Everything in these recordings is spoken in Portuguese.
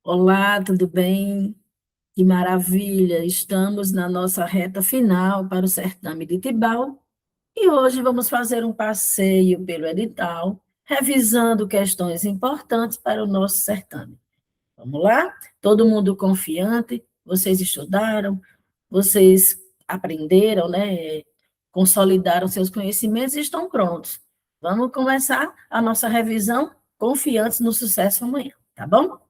Olá, tudo bem? Que maravilha! Estamos na nossa reta final para o certame de Tibau e hoje vamos fazer um passeio pelo edital, revisando questões importantes para o nosso certame. Vamos lá? Todo mundo confiante? Vocês estudaram? Vocês aprenderam, né? Consolidaram seus conhecimentos e estão prontos. Vamos começar a nossa revisão confiantes no sucesso amanhã, tá bom?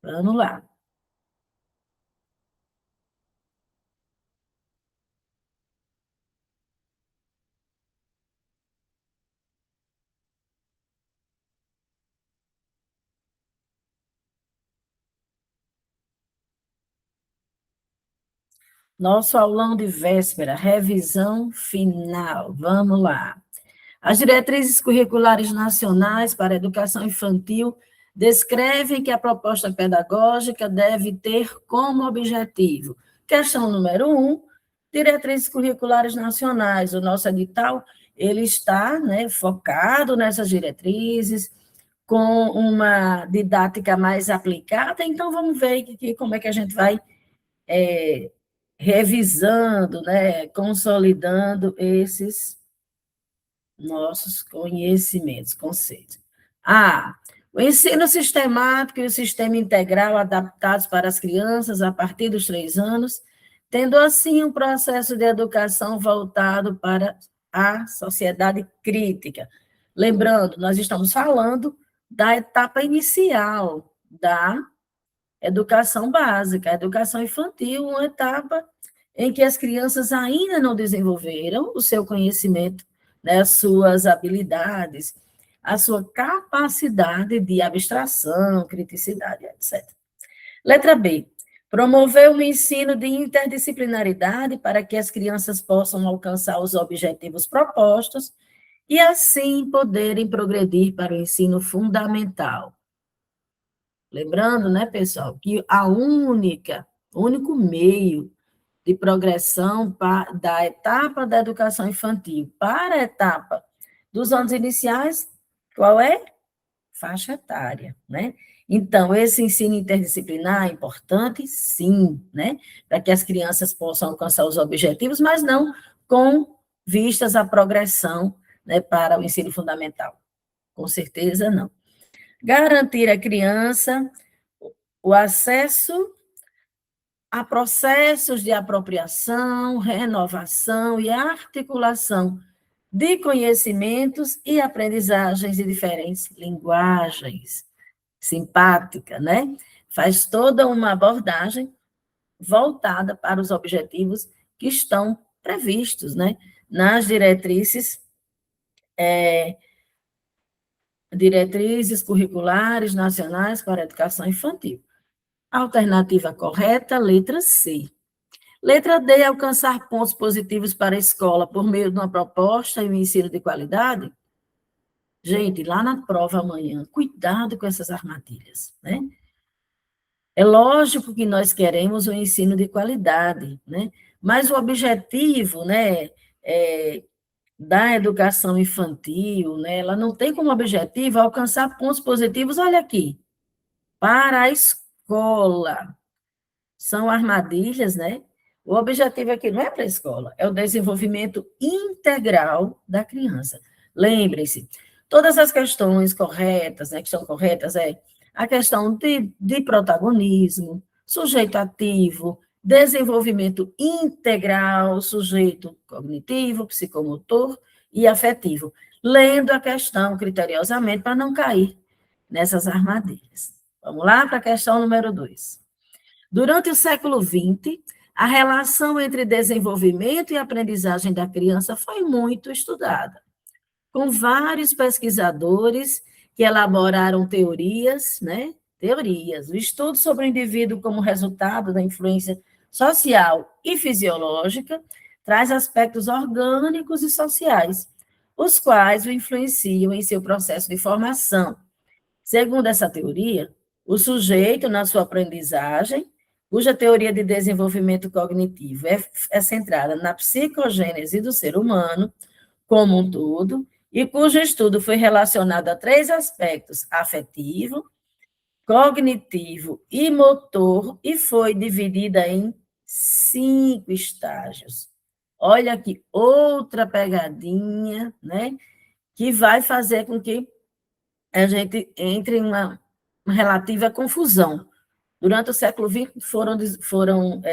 Vamos lá. Nosso aulão de véspera, revisão final. Vamos lá. As diretrizes curriculares nacionais para a educação infantil descrevem que a proposta pedagógica deve ter como objetivo. Questão número 1, diretrizes curriculares nacionais. O nosso edital, ele está, né, focado nessas diretrizes, com uma didática mais aplicada, então vamos ver como é que a gente vai revisando, né, consolidando esses nossos conhecimentos, conceitos. A. O ensino sistemático e o sistema integral adaptados para as crianças a partir dos 3 anos, tendo assim um processo de educação voltado para a sociedade crítica. Lembrando, nós estamos falando da etapa inicial da educação básica, a educação infantil, uma etapa em que as crianças ainda não desenvolveram o seu conhecimento, né, as suas habilidades, a sua capacidade de abstração, criticidade, etc. Letra B. Promover um ensino de interdisciplinaridade para que as crianças possam alcançar os objetivos propostos e, assim, poderem progredir para o ensino fundamental. Lembrando, né, pessoal, que o único meio de progressão da etapa da educação infantil para a etapa dos anos iniciais, qual é? Faixa etária, né? Então, esse ensino interdisciplinar é importante, sim, né? Para que as crianças possam alcançar os objetivos, mas não com vistas à progressão, né, para o ensino fundamental. Com certeza, não. Garantir à criança o acesso a processos de apropriação, renovação e articulação de conhecimentos e aprendizagens de diferentes linguagens. Simpática, né? Faz toda uma abordagem voltada para os objetivos que estão previstos, né? Nas diretrizes curriculares nacionais para a educação infantil. Alternativa correta, letra C. Letra D, alcançar pontos positivos para a escola por meio de uma proposta e um ensino de qualidade. Gente, lá na prova amanhã, cuidado com essas armadilhas, né? É lógico que nós queremos um ensino de qualidade, né? Mas o objetivo, né, da educação infantil, né, ela não tem como objetivo alcançar pontos positivos, olha aqui, para a escola. São armadilhas, né? O objetivo aqui não é para a escola, é o desenvolvimento integral da criança. Lembrem-se, todas as questões corretas, né, que são corretas, a questão de protagonismo, sujeito ativo, desenvolvimento integral, sujeito cognitivo, psicomotor e afetivo. Lendo a questão criteriosamente para não cair nessas armadilhas. Vamos lá para a questão número 2. Durante o século XX, a relação entre desenvolvimento e aprendizagem da criança foi muito estudada, com vários pesquisadores que elaboraram teorias, né? Teorias. O estudo sobre o indivíduo como resultado da influência social e fisiológica traz aspectos orgânicos e sociais, os quais o influenciam em seu processo de formação. Segundo essa teoria, o sujeito, na sua aprendizagem, cuja teoria de desenvolvimento cognitivo é centrada na psicogênese do ser humano como um todo, e cujo estudo foi relacionado a 3 aspectos: afetivo, cognitivo e motor, e foi dividida em 5 estágios. Olha aqui, outra pegadinha, né? Que vai fazer com que a gente entre em uma relativa confusão. Durante o século XX foram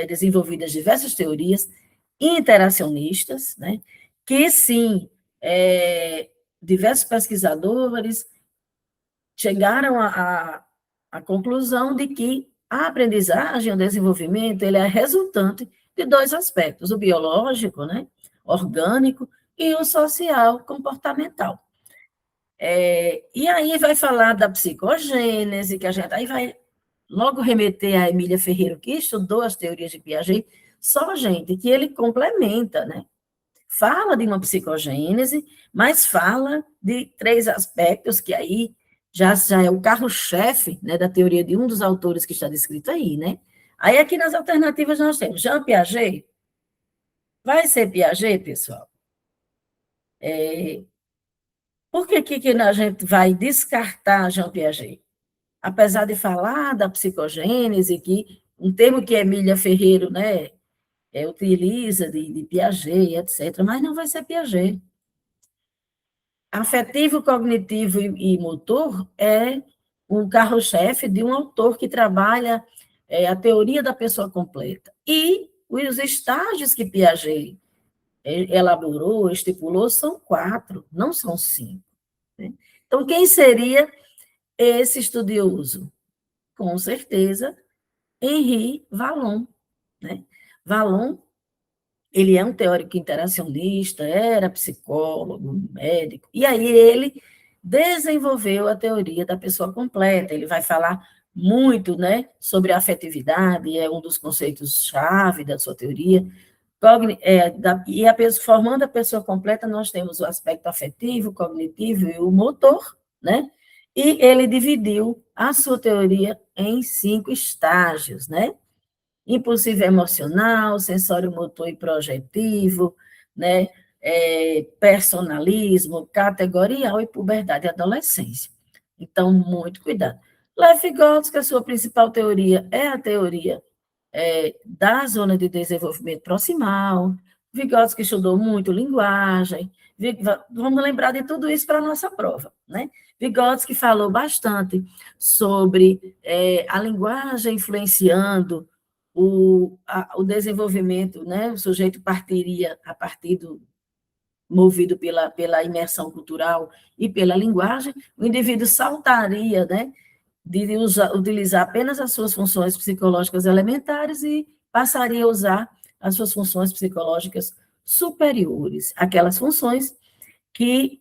desenvolvidas diversas teorias interacionistas, né? Que sim, diversos pesquisadores chegaram à conclusão de que a aprendizagem, o desenvolvimento, ele é resultante de dois aspectos, o biológico, né, orgânico, e o social, comportamental. E aí vai falar da psicogênese, que a gente aí vai logo remeter a Emília Ferreira, que estudou as teorias de Piaget, só, gente, que ele complementa, né? Fala de uma psicogênese, mas fala de 3 aspectos que aí já é o carro-chefe, né, da teoria de um dos autores que está descrito aí, né? Aí aqui nas alternativas nós temos Jean Piaget. Vai ser Piaget, pessoal? Por que a gente vai descartar Jean Piaget? Apesar de falar da psicogênese, que um termo que Emília Ferreira, né, utiliza de Piaget, etc., mas não vai ser Piaget. Afetivo, cognitivo e motor é o carro-chefe de um autor que trabalha a teoria da pessoa completa. E os estágios que Piaget elaborou, estipulou, são 4, não são 5. Né? Então, quem seria esse estudioso? Com certeza, Henri Vallon. Né? Vallon, ele é um teórico interacionista, era psicólogo, médico, e aí ele desenvolveu a teoria da pessoa completa. Ele vai falar muito, né, sobre a afetividade, é um dos conceitos-chave da sua teoria. Formando a pessoa completa, nós temos o aspecto afetivo, cognitivo e o motor, né? E ele dividiu a sua teoria em 5 estágios, né? Impulsivo emocional, sensório motor e projetivo, né? Personalismo, categorial e puberdade e adolescência. Então, muito cuidado. Lev Vygotsky, a sua principal teoria é a teoria da zona de desenvolvimento proximal. Vygotsky estudou muito linguagem. Vamos lembrar de tudo isso para a nossa prova, né? Vygotsky falou bastante sobre a linguagem influenciando o desenvolvimento, né? O sujeito partiria a partir movido pela imersão cultural e pela linguagem, o indivíduo saltaria, né? De utilizar apenas as suas funções psicológicas elementares e passaria a usar as suas funções psicológicas superiores, aquelas funções que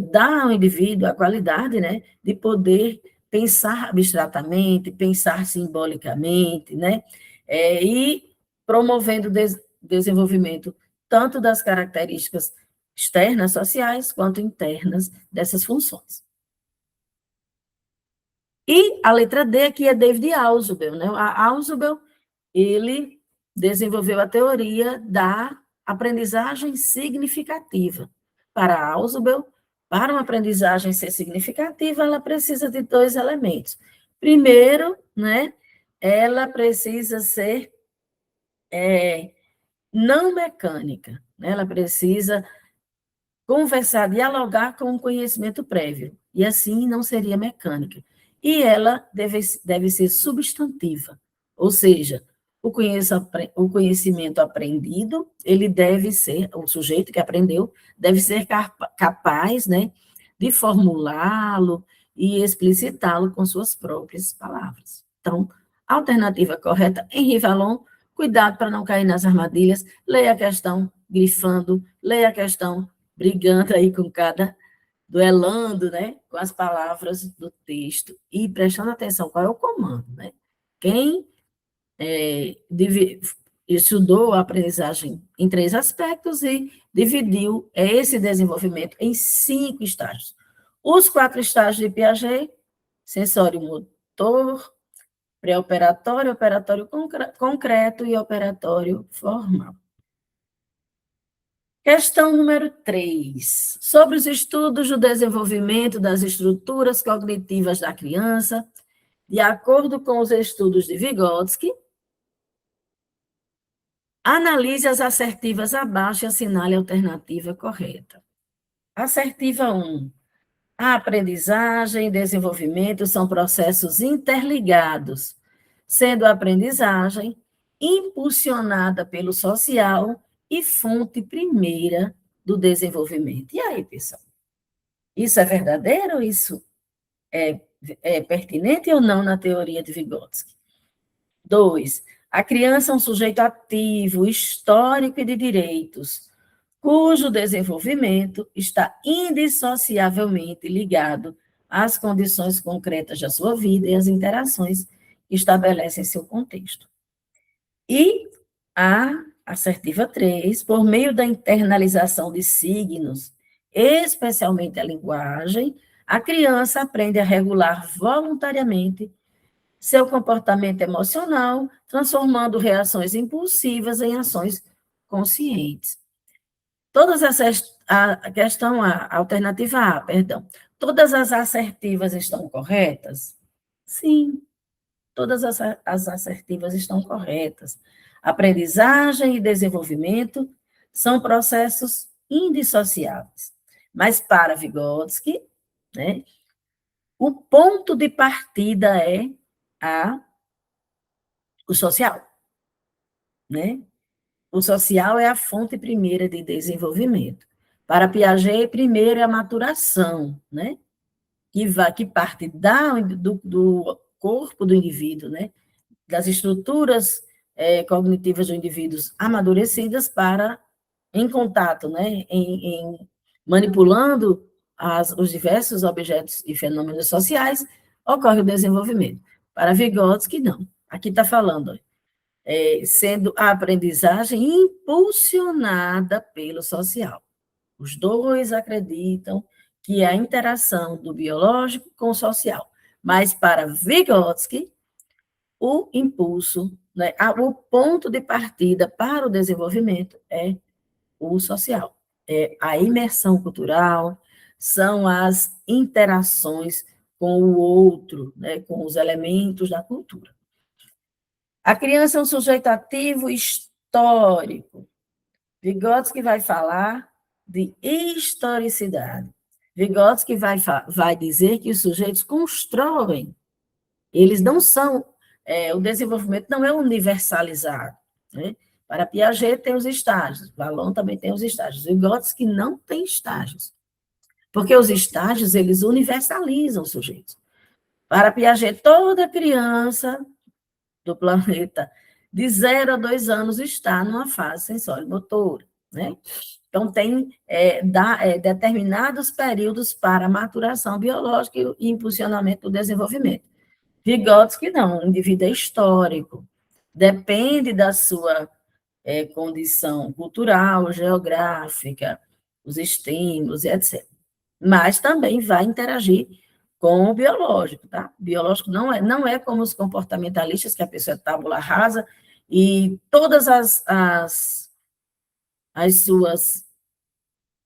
dá ao indivíduo a qualidade, né, de poder pensar abstratamente, pensar simbolicamente, né, e promovendo o desenvolvimento tanto das características externas sociais quanto internas dessas funções. E a letra D aqui é David Ausubel, né? A Ausubel, ele desenvolveu a teoria da aprendizagem significativa. Para Ausubel, para uma aprendizagem ser significativa, ela precisa de 2 elementos. Primeiro, né, ela precisa ser não mecânica, né? Ela precisa conversar, dialogar com o conhecimento prévio, e assim não seria mecânica. E ela deve ser substantiva, ou seja, o conhecimento aprendido, ele deve ser, o sujeito que aprendeu, deve ser capaz, né, de formulá-lo e explicitá-lo com suas próprias palavras. Então, a alternativa correta, Henri Vallon, cuidado para não cair nas armadilhas, leia a questão grifando, leia a questão brigando aí com cada, duelando, né, com as palavras do texto e prestando atenção qual é o comando, né? Quem estudou a aprendizagem em 3 aspectos e dividiu esse desenvolvimento em 5 estágios. Os 4 estágios de Piaget, sensório motor, pré-operatório, operatório concreto e operatório formal. Questão número 3. Sobre os estudos do desenvolvimento das estruturas cognitivas da criança, De acordo com os estudos de Vygotsky, analise as assertivas abaixo e assinale a alternativa correta. Assertiva 1. A aprendizagem e desenvolvimento são processos interligados, sendo a aprendizagem impulsionada pelo social e fonte primeira do desenvolvimento. E aí, pessoal? Isso é verdadeiro ou isso é pertinente ou não na teoria de Vygotsky? 2. A criança é um sujeito ativo, histórico e de direitos, cujo desenvolvimento está indissociavelmente ligado às condições concretas da sua vida e às interações que estabelecem seu contexto. E a assertiva 3, por meio da internalização de signos, especialmente a linguagem, a criança aprende a regular voluntariamente seu comportamento emocional, transformando reações impulsivas em ações conscientes. Todas essas, a questão A, alternativa A, perdão, todas as assertivas estão corretas? Sim, todas as assertivas estão corretas. Aprendizagem e desenvolvimento são processos indissociáveis. Mas para Vygotsky, né, o ponto de partida é o social, né? O social é a fonte primeira de desenvolvimento. Para Piaget, primeiro é a maturação, né? Que parte do corpo do indivíduo, né? Das estruturas cognitivas do indivíduo amadurecidas para, em contato, né? Manipulando os diversos objetos e fenômenos sociais, ocorre o desenvolvimento. Para Vygotsky, não. Aqui está falando, sendo a aprendizagem impulsionada pelo social. Os dois acreditam que é a interação do biológico com o social. Mas, para Vygotsky, o impulso, né, o ponto de partida para o desenvolvimento é o social. É a imersão cultural, são as interações com o outro, né, com os elementos da cultura. A criança é um sujeito ativo histórico. Vygotsky vai falar de historicidade. Vygotsky vai dizer que os sujeitos constroem, eles não são, o desenvolvimento não é universalizado, né? Para Piaget tem os estágios, Vallon também tem os estágios, Vygotsky não tem estágios, porque os estágios, eles universalizam os sujeitos. Para Piaget, toda criança do planeta de 0 a 2 anos está numa fase sensório-motora, né? Então, tem determinados períodos para maturação biológica e impulsionamento do desenvolvimento. Vygotsky não, o indivíduo é histórico, depende da sua condição cultural, geográfica, os estímulos, etc. Mas também vai interagir com o biológico, tá? O biológico não é como os comportamentalistas, que a pessoa é tábula rasa e todas as suas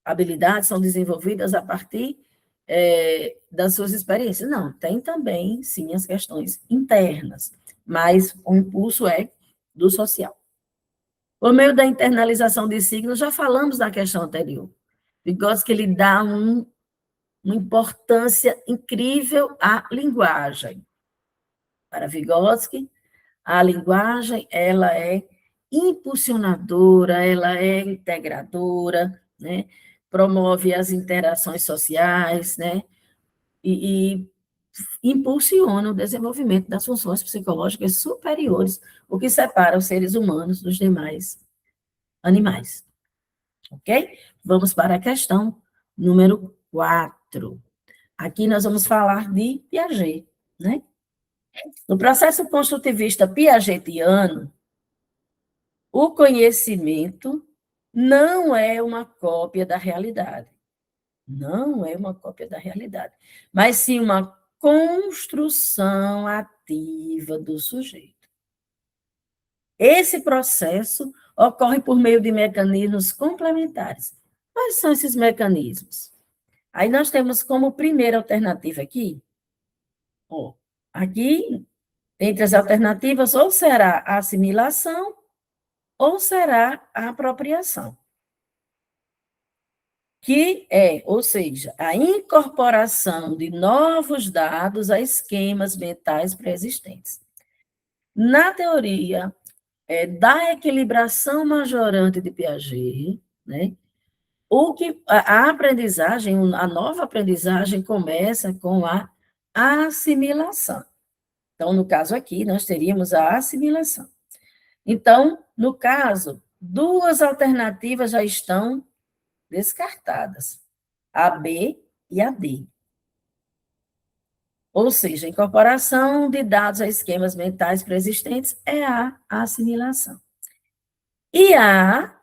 habilidades são desenvolvidas a partir das suas experiências. Não, tem também, sim, as questões internas, mas o impulso é do social. Por meio da internalização de signos, já falamos na questão anterior. Vygotsky, ele dá uma importância incrível à linguagem. Para Vygotsky, a linguagem, ela é impulsionadora, ela é integradora, né? Promove as interações sociais, né? E impulsiona o desenvolvimento das funções psicológicas superiores, o que separa os seres humanos dos demais animais. Ok? Vamos para a questão número 4. Aqui nós vamos falar de Piaget, né? No processo construtivista piagetiano, o conhecimento não é uma cópia da realidade. Não é uma cópia da realidade, mas sim uma construção ativa do sujeito. Esse processo ocorre por meio de mecanismos complementares. Quais são esses mecanismos? Aí nós temos como primeira alternativa aqui, Aqui, entre as alternativas, ou será a assimilação ou será a apropriação, que é, ou seja, a incorporação de novos dados a esquemas mentais pré-existentes. Na teoria da equilibração majorante de Piaget, né, a aprendizagem, a nova aprendizagem começa com a assimilação. Então, no caso aqui, nós teríamos a assimilação. Então, no caso, duas alternativas já estão descartadas, a B e a D. Ou seja, a incorporação de dados a esquemas mentais pré-existentes é a assimilação. E a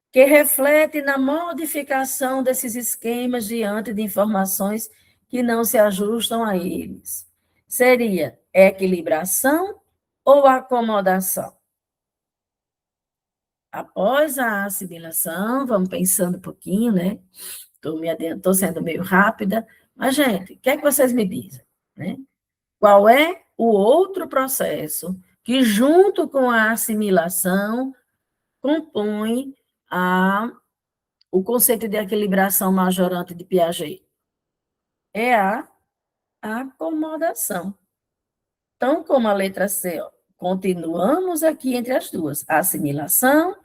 que reflete na modificação desses esquemas diante de informações que não se ajustam a eles. Seria equilibração ou acomodação? Após a assimilação, vamos pensando um pouquinho, né? Estou sendo meio rápida, mas, gente, o que é que vocês me dizem? Né? Qual é o outro processo que, junto com a assimilação, compõe o conceito de equilibração majorante de Piaget? É a acomodação. Então, como a letra C, ó, continuamos aqui entre as duas, a assimilação,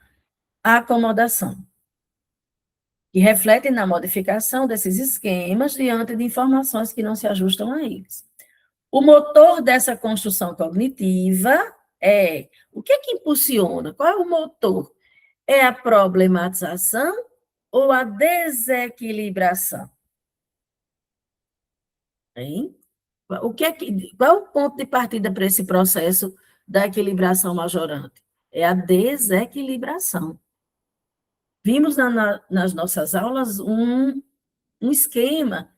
a acomodação, que refletem na modificação desses esquemas diante de informações que não se ajustam a eles. O motor dessa construção cognitiva é... O que é que impulsiona? Qual é o motor? É a problematização ou a desequilibração? Hein? Qual é o ponto de partida para esse processo da equilibração majorante? É a desequilibração. Vimos nas nossas aulas um esquema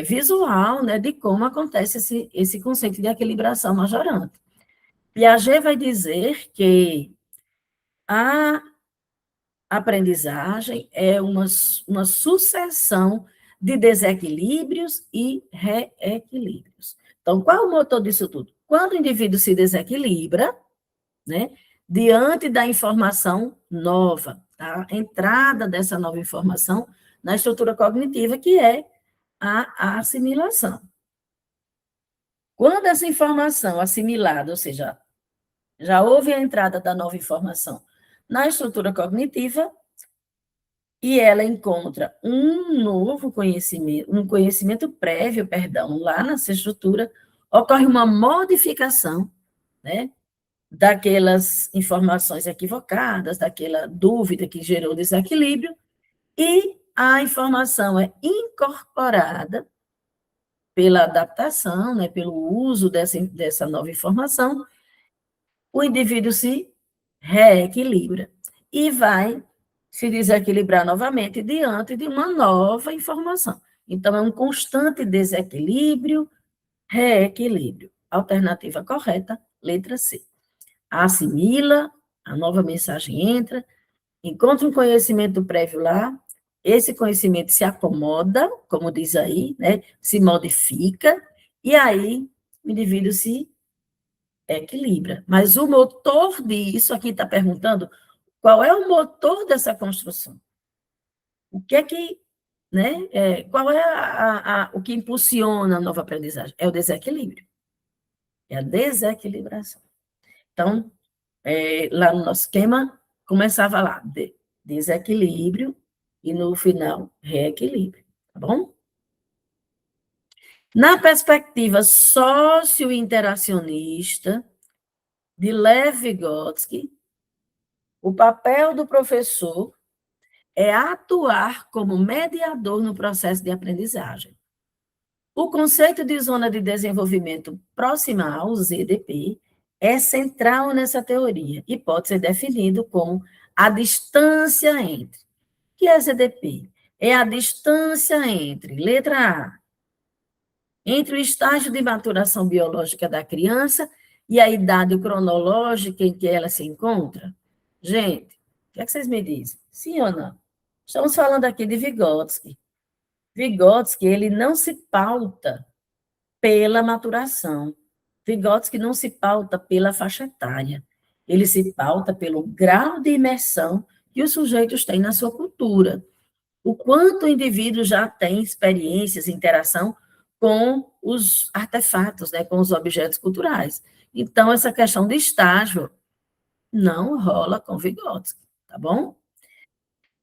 visual, né, de como acontece esse conceito de equilibração majorante. Piaget vai dizer que a aprendizagem é uma sucessão de desequilíbrios e reequilíbrios. Então, qual é o motor disso tudo? Quando o indivíduo se desequilibra, né, diante da informação nova, a entrada dessa nova informação na estrutura cognitiva, que é a assimilação. Quando essa informação assimilada, ou seja, já houve a entrada da nova informação na estrutura cognitiva, e ela encontra um novo conhecimento, um conhecimento prévio, perdão, lá nessa estrutura, ocorre uma modificação, né, daquelas informações equivocadas, daquela dúvida que gerou desequilíbrio, e a informação é incorporada pela adaptação, né, pelo uso dessa nova informação, o indivíduo se reequilibra e vai se desequilibrar novamente diante de uma nova informação. Então, é um constante desequilíbrio, reequilíbrio. Alternativa correta, letra C. Assimila, a nova mensagem entra, encontra um conhecimento prévio lá, esse conhecimento se acomoda, como diz aí, né, se modifica, e aí o indivíduo se equilibra. Mas o motor disso, aqui está perguntando, qual é o motor dessa construção? O que é que, né, qual é o que impulsiona a nova aprendizagem? É o desequilíbrio, é a desequilibração. Então, lá no nosso esquema, começava lá, desequilíbrio, e no final, reequilíbrio, tá bom? Na perspectiva socio-interacionista de Lev Vygotsky, o papel do professor é atuar como mediador no processo de aprendizagem. O conceito de zona de desenvolvimento proximal, ZDP, é central nessa teoria e pode ser definido como a distância entre. O que é ZDP? É a distância entre, letra A, entre o estágio de maturação biológica da criança e a idade cronológica em que ela se encontra. Gente, o que é que vocês me dizem? Sim ou não? Estamos falando aqui de Vygotsky. Vygotsky, ele não se pauta pela maturação. Vygotsky não se pauta pela faixa etária, ele se pauta pelo grau de imersão que os sujeitos têm na sua cultura. O quanto o indivíduo já tem experiências, interação com os artefatos, né, com os objetos culturais. Então, essa questão de estágio não rola com Vygotsky, tá bom?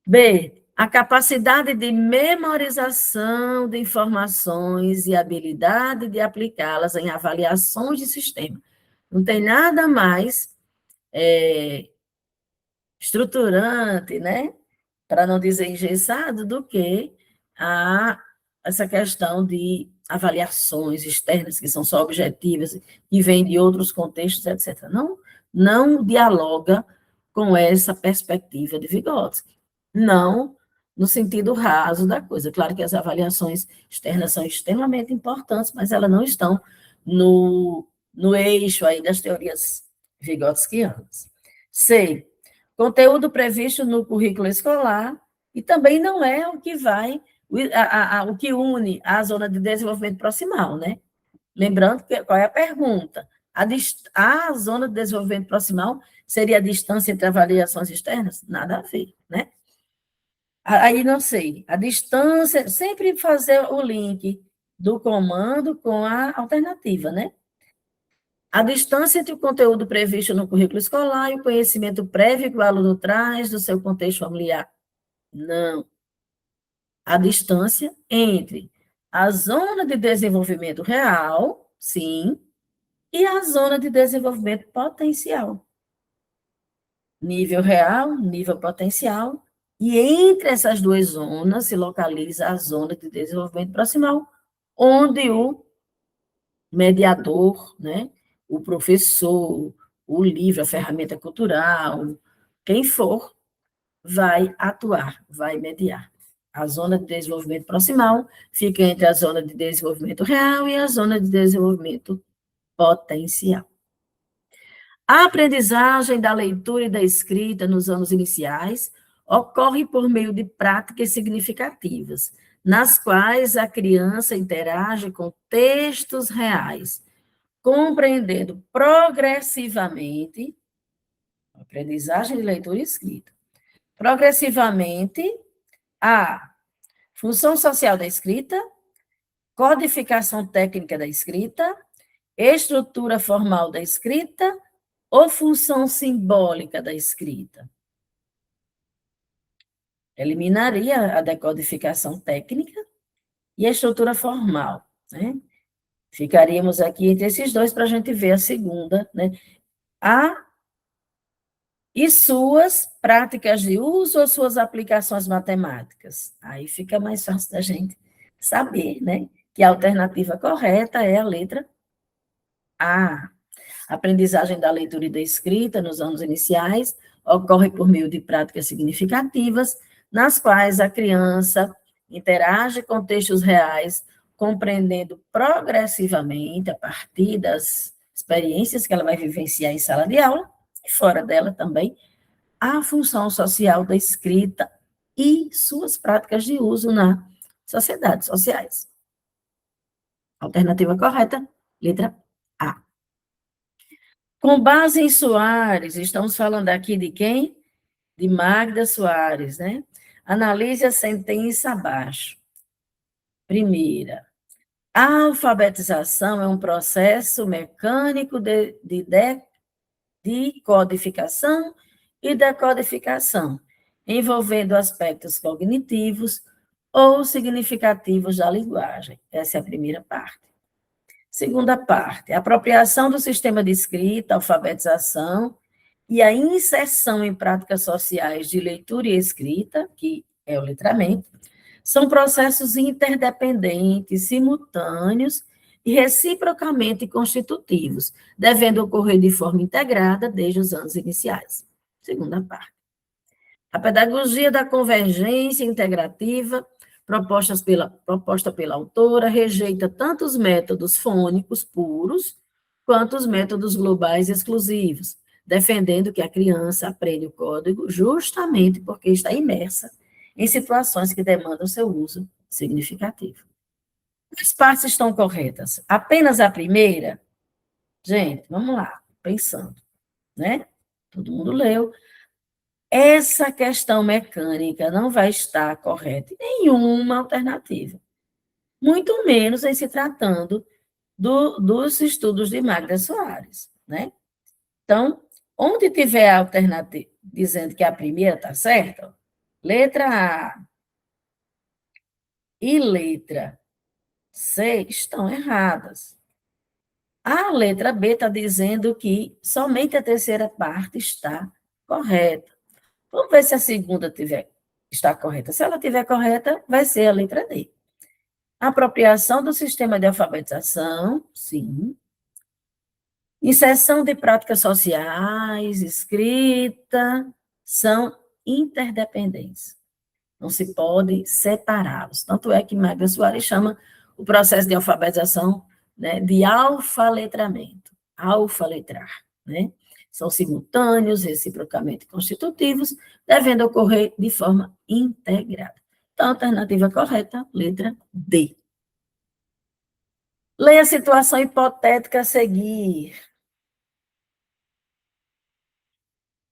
B, a capacidade de memorização de informações e habilidade de aplicá-las em avaliações de sistema. Não tem nada mais estruturante, né? Para não dizer engessado, do que essa questão de avaliações externas, que são só objetivas, que vêm de outros contextos, etc. Não dialoga com essa perspectiva de Vygotsky. Não no sentido raso da coisa. Claro que as avaliações externas são extremamente importantes, mas elas não estão no eixo aí das teorias vigotskianas. C, conteúdo previsto no currículo escolar, e também não é o que vai, o que une a zona de desenvolvimento proximal, né? Lembrando qual é a pergunta. A zona de desenvolvimento proximal seria a distância entre avaliações externas? Nada a ver, né? Aí não sei. A distância, sempre fazer o link do comando com a alternativa, né? A distância entre o conteúdo previsto no currículo escolar e o conhecimento prévio que o aluno traz do seu contexto familiar. Não. A distância entre a zona de desenvolvimento real, sim, e a zona de desenvolvimento potencial. Nível real, nível potencial, e entre essas duas zonas se localiza a zona de desenvolvimento proximal, onde o mediador, né, o professor, o livro, a ferramenta cultural, quem for, vai atuar, vai mediar. A zona de desenvolvimento proximal fica entre a zona de desenvolvimento real e a zona de desenvolvimento potencial. A aprendizagem da leitura e da escrita nos anos iniciais ocorre por meio de práticas significativas, nas quais a criança interage com textos reais, compreendendo progressivamente, aprendizagem de leitura e escrita, progressivamente, a função social da escrita, codificação técnica da escrita, estrutura formal da escrita ou função simbólica da escrita. Eliminaria a decodificação técnica e a estrutura formal, né? Ficaríamos aqui entre esses dois para a gente ver a segunda, né? E suas práticas de uso ou suas aplicações matemáticas. Aí fica mais fácil da gente saber, né? Que a alternativa correta é a letra A. A aprendizagem da leitura e da escrita nos anos iniciais ocorre por meio de práticas significativas, nas quais a criança interage com textos reais, compreendendo progressivamente, a partir das experiências que ela vai vivenciar em sala de aula, e fora dela também, a função social da escrita e suas práticas de uso na sociedade, sociais. Alternativa correta, letra A. Com base em Soares, estamos falando aqui de quem? De Magda Soares, né? Analise a sentença abaixo. Primeira, a alfabetização é um processo mecânico de codificação e decodificação, envolvendo aspectos cognitivos ou significativos da linguagem. Essa é a primeira parte. Segunda parte, a apropriação do sistema de escrita, alfabetização e a inserção em práticas sociais de leitura e escrita, que é o letramento, são processos interdependentes, simultâneos e reciprocamente constitutivos, devendo ocorrer de forma integrada desde os anos iniciais. Segunda parte. A pedagogia da convergência integrativa, proposta pela autora, rejeita tanto os métodos fônicos puros, quanto os métodos globais exclusivos, defendendo que a criança aprende o código justamente porque está imersa em situações que demandam seu uso significativo. As partes estão corretas. Apenas a primeira? Gente, vamos lá, pensando, né? Todo mundo leu. Essa questão mecânica não vai estar correta em nenhuma alternativa. Muito menos em se tratando dos estudos de Magda Soares, né? Então, onde tiver a alternativa dizendo que a primeira está certa, letra A e letra C estão erradas. A letra B está dizendo que somente a terceira parte está correta. Vamos ver se a segunda está correta. Se ela estiver correta, vai ser a letra D. Apropriação do sistema de alfabetização, sim. Inserção de práticas sociais, escrita, são interdependentes. Não se pode separá-los. Tanto é que Magda Soares chama o processo de alfabetização, né, de alfaletramento, alfaletrar, né? São simultâneos, reciprocamente constitutivos, devendo ocorrer de forma integrada. Então, a alternativa correta, letra D. Leia a situação hipotética a seguir.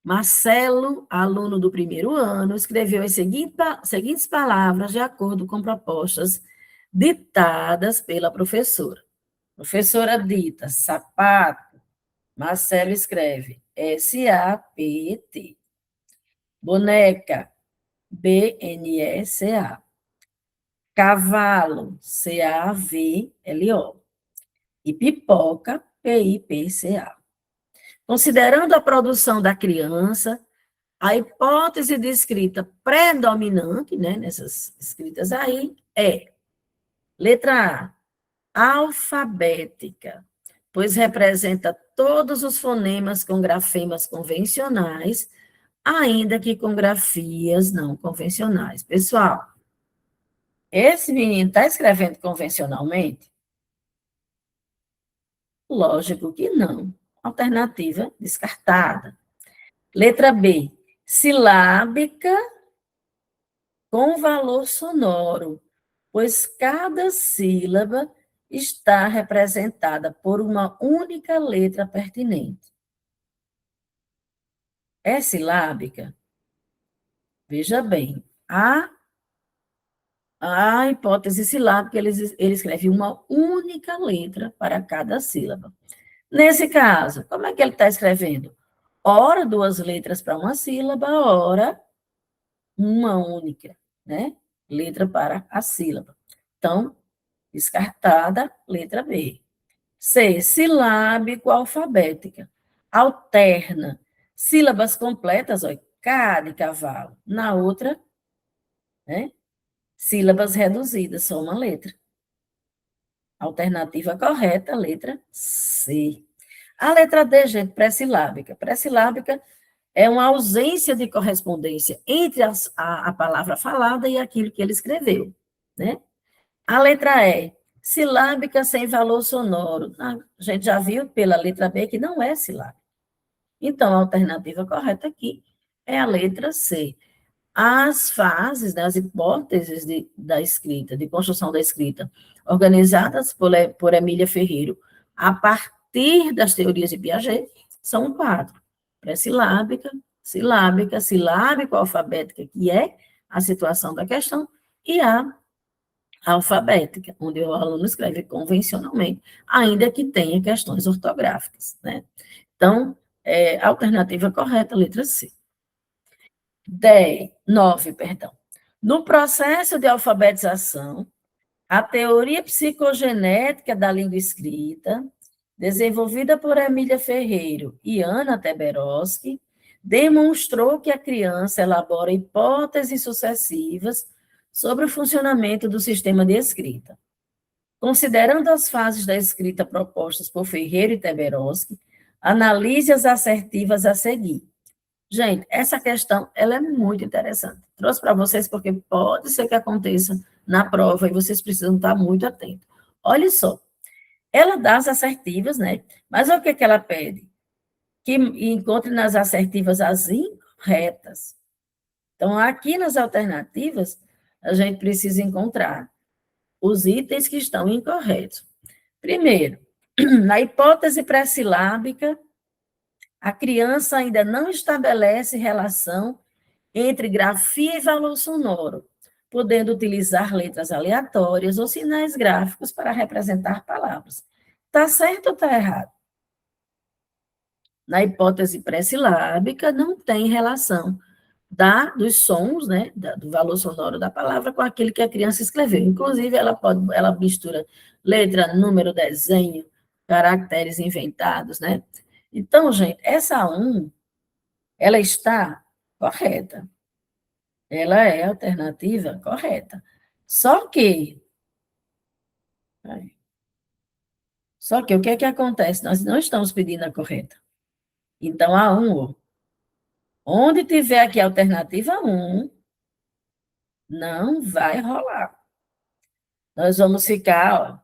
Marcelo, aluno do primeiro ano, escreveu as seguintes palavras de acordo com propostas ditadas pela professora. Professora dita sapato, Marcelo escreve S-A-P-T. Boneca, B-N-E-C-A. Cavalo, C-A-V-L-O. E pipoca, P-I-P-C-A. Considerando a produção da criança, a hipótese de escrita predominante, né, nessas escritas aí, é letra A, alfabética, pois representa todos os fonemas com grafemas convencionais, ainda que com grafias não convencionais. Pessoal, esse menino está escrevendo convencionalmente? Lógico que não. Alternativa descartada. Letra B, silábica com valor sonoro, pois cada sílaba está representada por uma única letra pertinente. É silábica? Veja bem, a hipótese silábica, ele escreve uma única letra para cada sílaba. Nesse caso, como é que ele está escrevendo? Ora, duas letras para uma sílaba, ora, uma única, né? Letra para a sílaba. Então, descartada, letra B. C, silábico alfabética. Alterna sílabas completas, ó, K de cavalo. Na outra, né? Sílabas reduzidas, só uma letra. Alternativa correta, letra C. A letra D, gente, pré-silábica. Pré-silábica é uma ausência de correspondência entre a palavra falada e aquilo que ele escreveu, né? A letra E, silábica sem valor sonoro. A gente já viu pela letra B que não é silábica. Então, a alternativa correta aqui é a letra C. As fases, né, as hipóteses da escrita, de construção da escrita, organizadas por Emília Ferreiro, a partir das teorias de Piaget, são quatro. Pré-silábica, silábica, silábico-alfabética, que é a situação da questão, e a alfabética, onde o aluno escreve convencionalmente, ainda que tenha questões ortográficas, né? Então, a alternativa correta, letra C. 9, perdão. No processo de alfabetização, a teoria psicogenética da língua escrita, desenvolvida por Emília Ferreiro e Ana Teberoski, demonstrou que a criança elabora hipóteses sucessivas sobre o funcionamento do sistema de escrita. Considerando as fases da escrita propostas por Ferreiro e Teberoski, analise as assertivas a seguir. Gente, essa questão, ela é muito interessante. Trouxe para vocês porque pode ser que aconteça na prova e vocês precisam estar muito atentos. Olha só, ela dá as assertivas, né? Mas o que que ela pede? Que encontre nas assertivas as incorretas. Então, aqui nas alternativas, a gente precisa encontrar os itens que estão incorretos. Primeiro, na hipótese pré-silábica, a criança ainda não estabelece relação entre grafia e valor sonoro, podendo utilizar letras aleatórias ou sinais gráficos para representar palavras. Está certo ou está errado? Na hipótese pré-silábica, não tem relação dos sons, né, do valor sonoro da palavra com aquele que a criança escreveu. Inclusive, ela mistura letra, número, desenho, caracteres inventados, né? Então, gente, essa 1, ela está correta. Ela é a alternativa correta. Só que, o que é que acontece? Nós não estamos pedindo a correta. Então, a 1, onde tiver aqui a alternativa 1, não vai rolar. Nós vamos ficar, ó,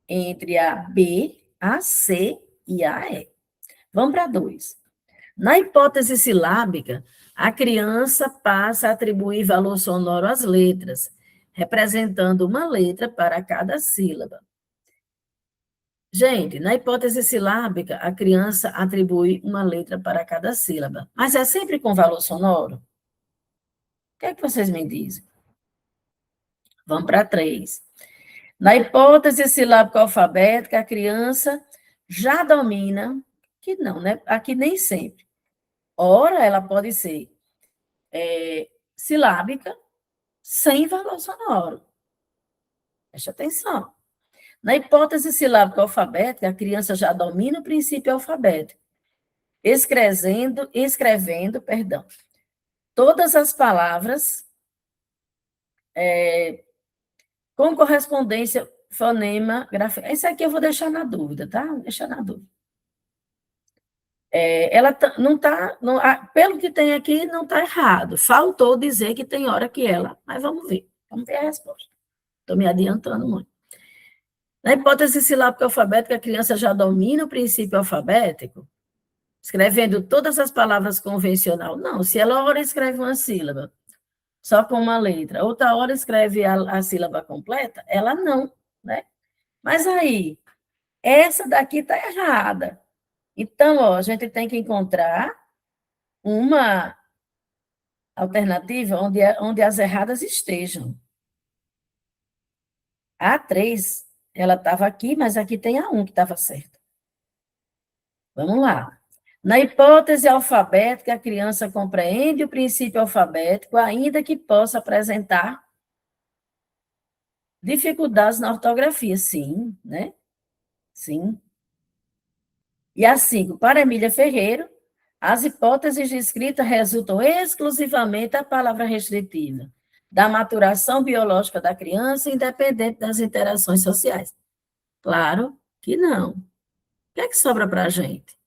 entre a B, a C e a E. Vamos para 2. Na hipótese silábica, a criança passa a atribuir valor sonoro às letras, representando uma letra para cada sílaba. Gente, na hipótese silábica, a criança atribui uma letra para cada sílaba, mas é sempre com valor sonoro? O que é que vocês me dizem? Vamos para 3. Na hipótese silábica alfabética, a criança já domina, que não, né? Aqui nem sempre. Ora, ela pode ser silábica sem valor sonoro. Preste atenção. Na hipótese silábica alfabética, a criança já domina o princípio alfabético, escrevendo, todas as palavras com correspondência fonema, grafia. Esse aqui eu vou deixar na dúvida, tá? Vou deixar na dúvida. Ela não está, pelo que tem aqui, não está errado. Faltou dizer que tem hora que ela, mas vamos ver a resposta. Estou me adiantando muito. Na hipótese silábica alfabética, a criança já domina o princípio alfabético, escrevendo todas as palavras convencional. Não, se ela ora escreve uma sílaba, só com uma letra, outra hora escreve a sílaba completa, ela não, né? Mas aí, essa daqui está errada. Então, ó, a gente tem que encontrar uma alternativa onde as erradas estejam. A 3, ela estava aqui, mas aqui tem a 1 que estava certa. Vamos lá. Na hipótese alfabética, a criança compreende o princípio alfabético, ainda que possa apresentar dificuldades na ortografia. Sim, né? Sim. E a 5, para Emília Ferreira, as hipóteses de escrita resultam exclusivamente da palavra restritiva, da maturação biológica da criança, independente das interações sociais. Claro que não. O que é que sobra para a gente?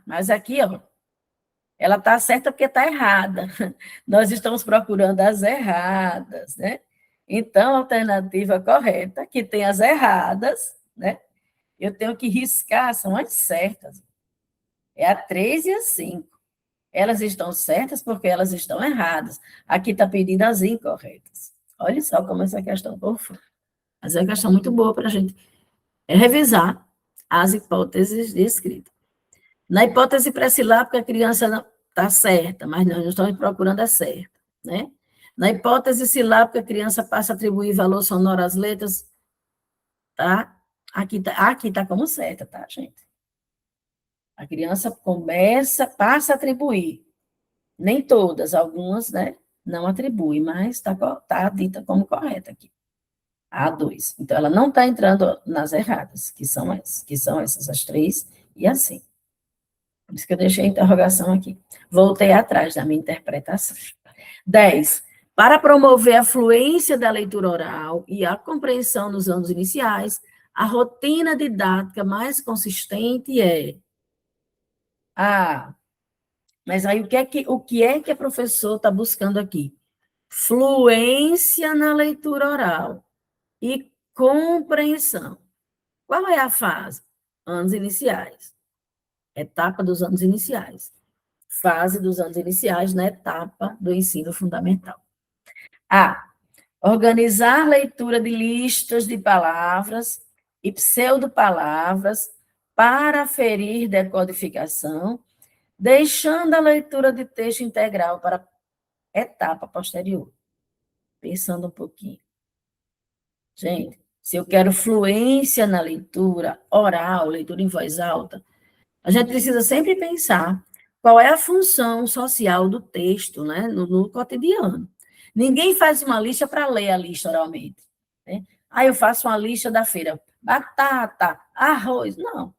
Mas aqui, ó, ela está certa porque está errada. Nós estamos procurando as erradas, né? Então, a alternativa correta, que tem as erradas, né? Eu tenho que riscar, são as certas. É a 3 e a 5. Elas estão certas porque elas estão erradas. Aqui está pedindo as incorretas. Olha só como essa questão profunda. Mas é uma questão muito boa para a gente revisar as hipóteses de escrita. Na hipótese pré-silábica, a criança está certa, mas nós não estamos procurando a certa, né? Na hipótese silábica, a criança passa a atribuir valor sonoro às letras, tá? Aqui tá como certa, tá, gente? A criança passa a atribuir. Nem todas, algumas, né? Não atribui, mas tá dita como correta aqui. A 2. Então, ela não está entrando nas erradas, que são essas, as 3 e a 5. Por isso que eu deixei a interrogação aqui. Voltei atrás da minha interpretação. 10. Para promover a fluência da leitura oral e a compreensão nos anos iniciais, a rotina didática mais consistente é... Mas aí o que é que a professora está buscando aqui? Fluência na leitura oral e compreensão. Qual é a fase? Anos iniciais. Etapa dos anos iniciais. fase dos anos iniciais, na etapa do ensino fundamental. A. Organizar a leitura de listas de palavras e pseudopalavras para aferir decodificação, deixando a leitura de texto integral para etapa posterior. Pensando um pouquinho. Gente, se eu quero fluência na leitura oral, leitura em voz alta, a gente precisa sempre pensar qual é a função social do texto, né, no cotidiano. Ninguém faz uma lista para ler a lista oralmente. Né? Aí eu faço uma lista da feira. Batata, arroz. Não.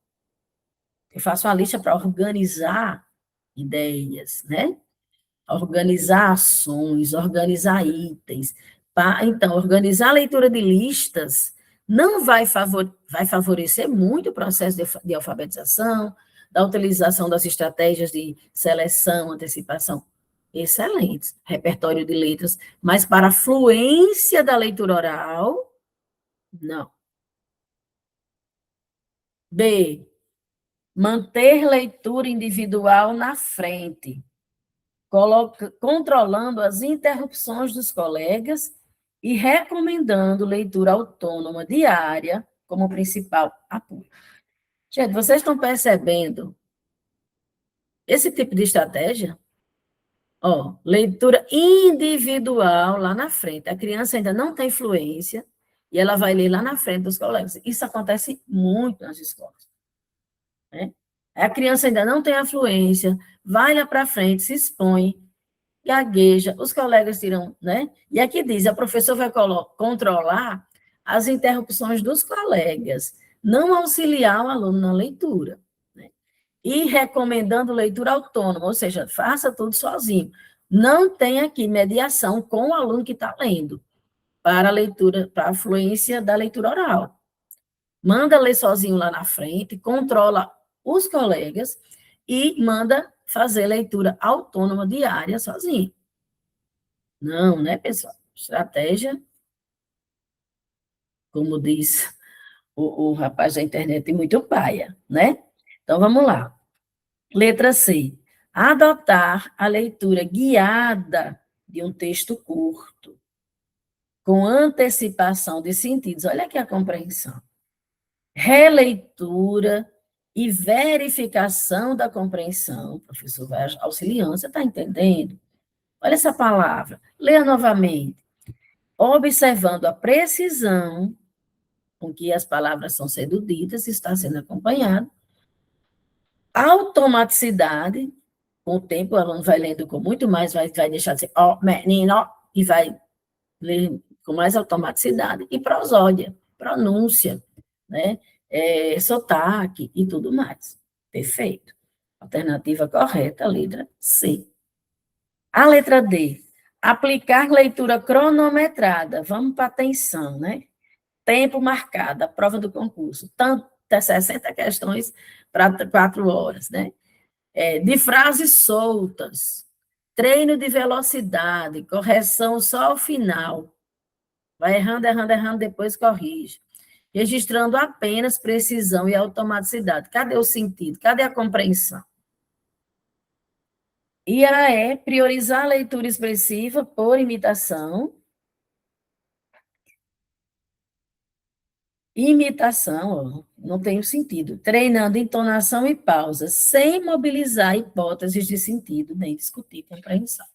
Eu faço uma lista para organizar ideias, né? Organizar ações, organizar itens. Então, organizar a leitura de listas não vai favorecer muito o processo de alfabetização, da utilização das estratégias de seleção, antecipação. Excelentes, repertório de letras, mas para a fluência da leitura oral, não. B. Manter leitura individual na frente, controlando as interrupções dos colegas e recomendando leitura autônoma diária como principal apoio. Gente, vocês estão percebendo esse tipo de estratégia? Ó, leitura individual lá na frente. A criança ainda não tem fluência e ela vai ler lá na frente dos colegas. Isso acontece muito nas escolas. Né? A criança ainda não tem a fluência, vai lá para frente, se expõe, gagueja, os colegas tiram, né? E aqui diz, a professora vai controlar as interrupções dos colegas, não auxiliar o aluno na leitura, né? E recomendando leitura autônoma, ou seja, faça tudo sozinho. Não tem aqui mediação com o aluno que está lendo, para a leitura, para a fluência da leitura oral. Manda ler sozinho lá na frente, controla os colegas e manda fazer leitura autônoma diária sozinho. Não, né, pessoal? Estratégia, como diz o rapaz da internet, muito paia, né? Então, vamos lá. Letra C. Adotar a leitura guiada de um texto curto, com antecipação de sentidos. Olha aqui a compreensão. Releitura e verificação da compreensão. O professor vai auxiliando, você está entendendo? Olha essa palavra. Leia novamente. Observando a precisão com que as palavras são sendo ditas, está sendo acompanhado. Automaticidade, com o tempo o aluno vai lendo com muito mais, vai deixar de ser ó, menino, e vai ler com mais automaticidade. E prosódia, pronúncia, né? Sotaque e tudo mais. Perfeito. Alternativa correta, letra C. A letra D. Aplicar leitura cronometrada. Vamos para atenção, né? Tempo marcado, a prova do concurso. Tanto 60 questões para 4 horas, né? De frases soltas. Treino de velocidade, correção só ao final. Vai errando, errando, errando, depois corrige. Registrando apenas precisão e automaticidade. Cadê o sentido? Cadê a compreensão? E a E, priorizar a leitura expressiva por imitação. Imitação, ó, não tem sentido. Treinando entonação e pausa, sem mobilizar hipóteses de sentido, nem discutir compreensão.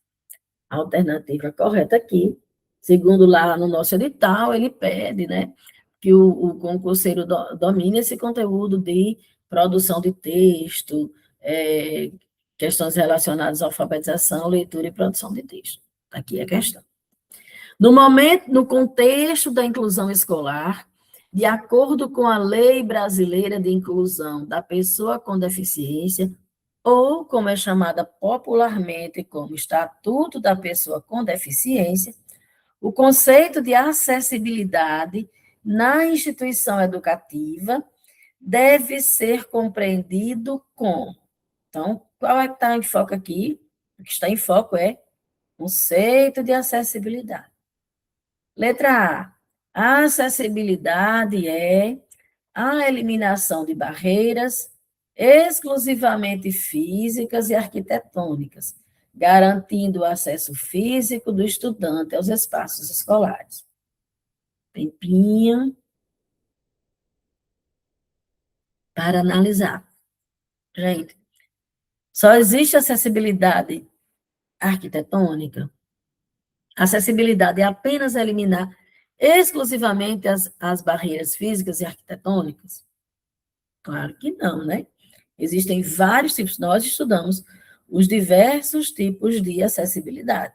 A alternativa correta aqui, segundo lá no nosso edital, ele pede, né, que o concurseiro domine esse conteúdo de produção de texto, questões relacionadas à alfabetização, leitura e produção de texto. Aqui é a questão. No contexto da inclusão escolar, de acordo com a Lei Brasileira de Inclusão da Pessoa com Deficiência, ou como é chamada popularmente como Estatuto da Pessoa com Deficiência, o conceito de acessibilidade na instituição educativa deve ser compreendido com. Então, qual é que está em foco aqui? O que está em foco é conceito de acessibilidade. Letra A. A acessibilidade é a eliminação de barreiras, exclusivamente físicas e arquitetônicas, garantindo o acesso físico do estudante aos espaços escolares. Tempinho para analisar. Gente, só existe acessibilidade arquitetônica? Acessibilidade é apenas eliminar exclusivamente as barreiras físicas e arquitetônicas? Claro que não, né? Existem vários tipos, nós estudamos os diversos tipos de acessibilidade.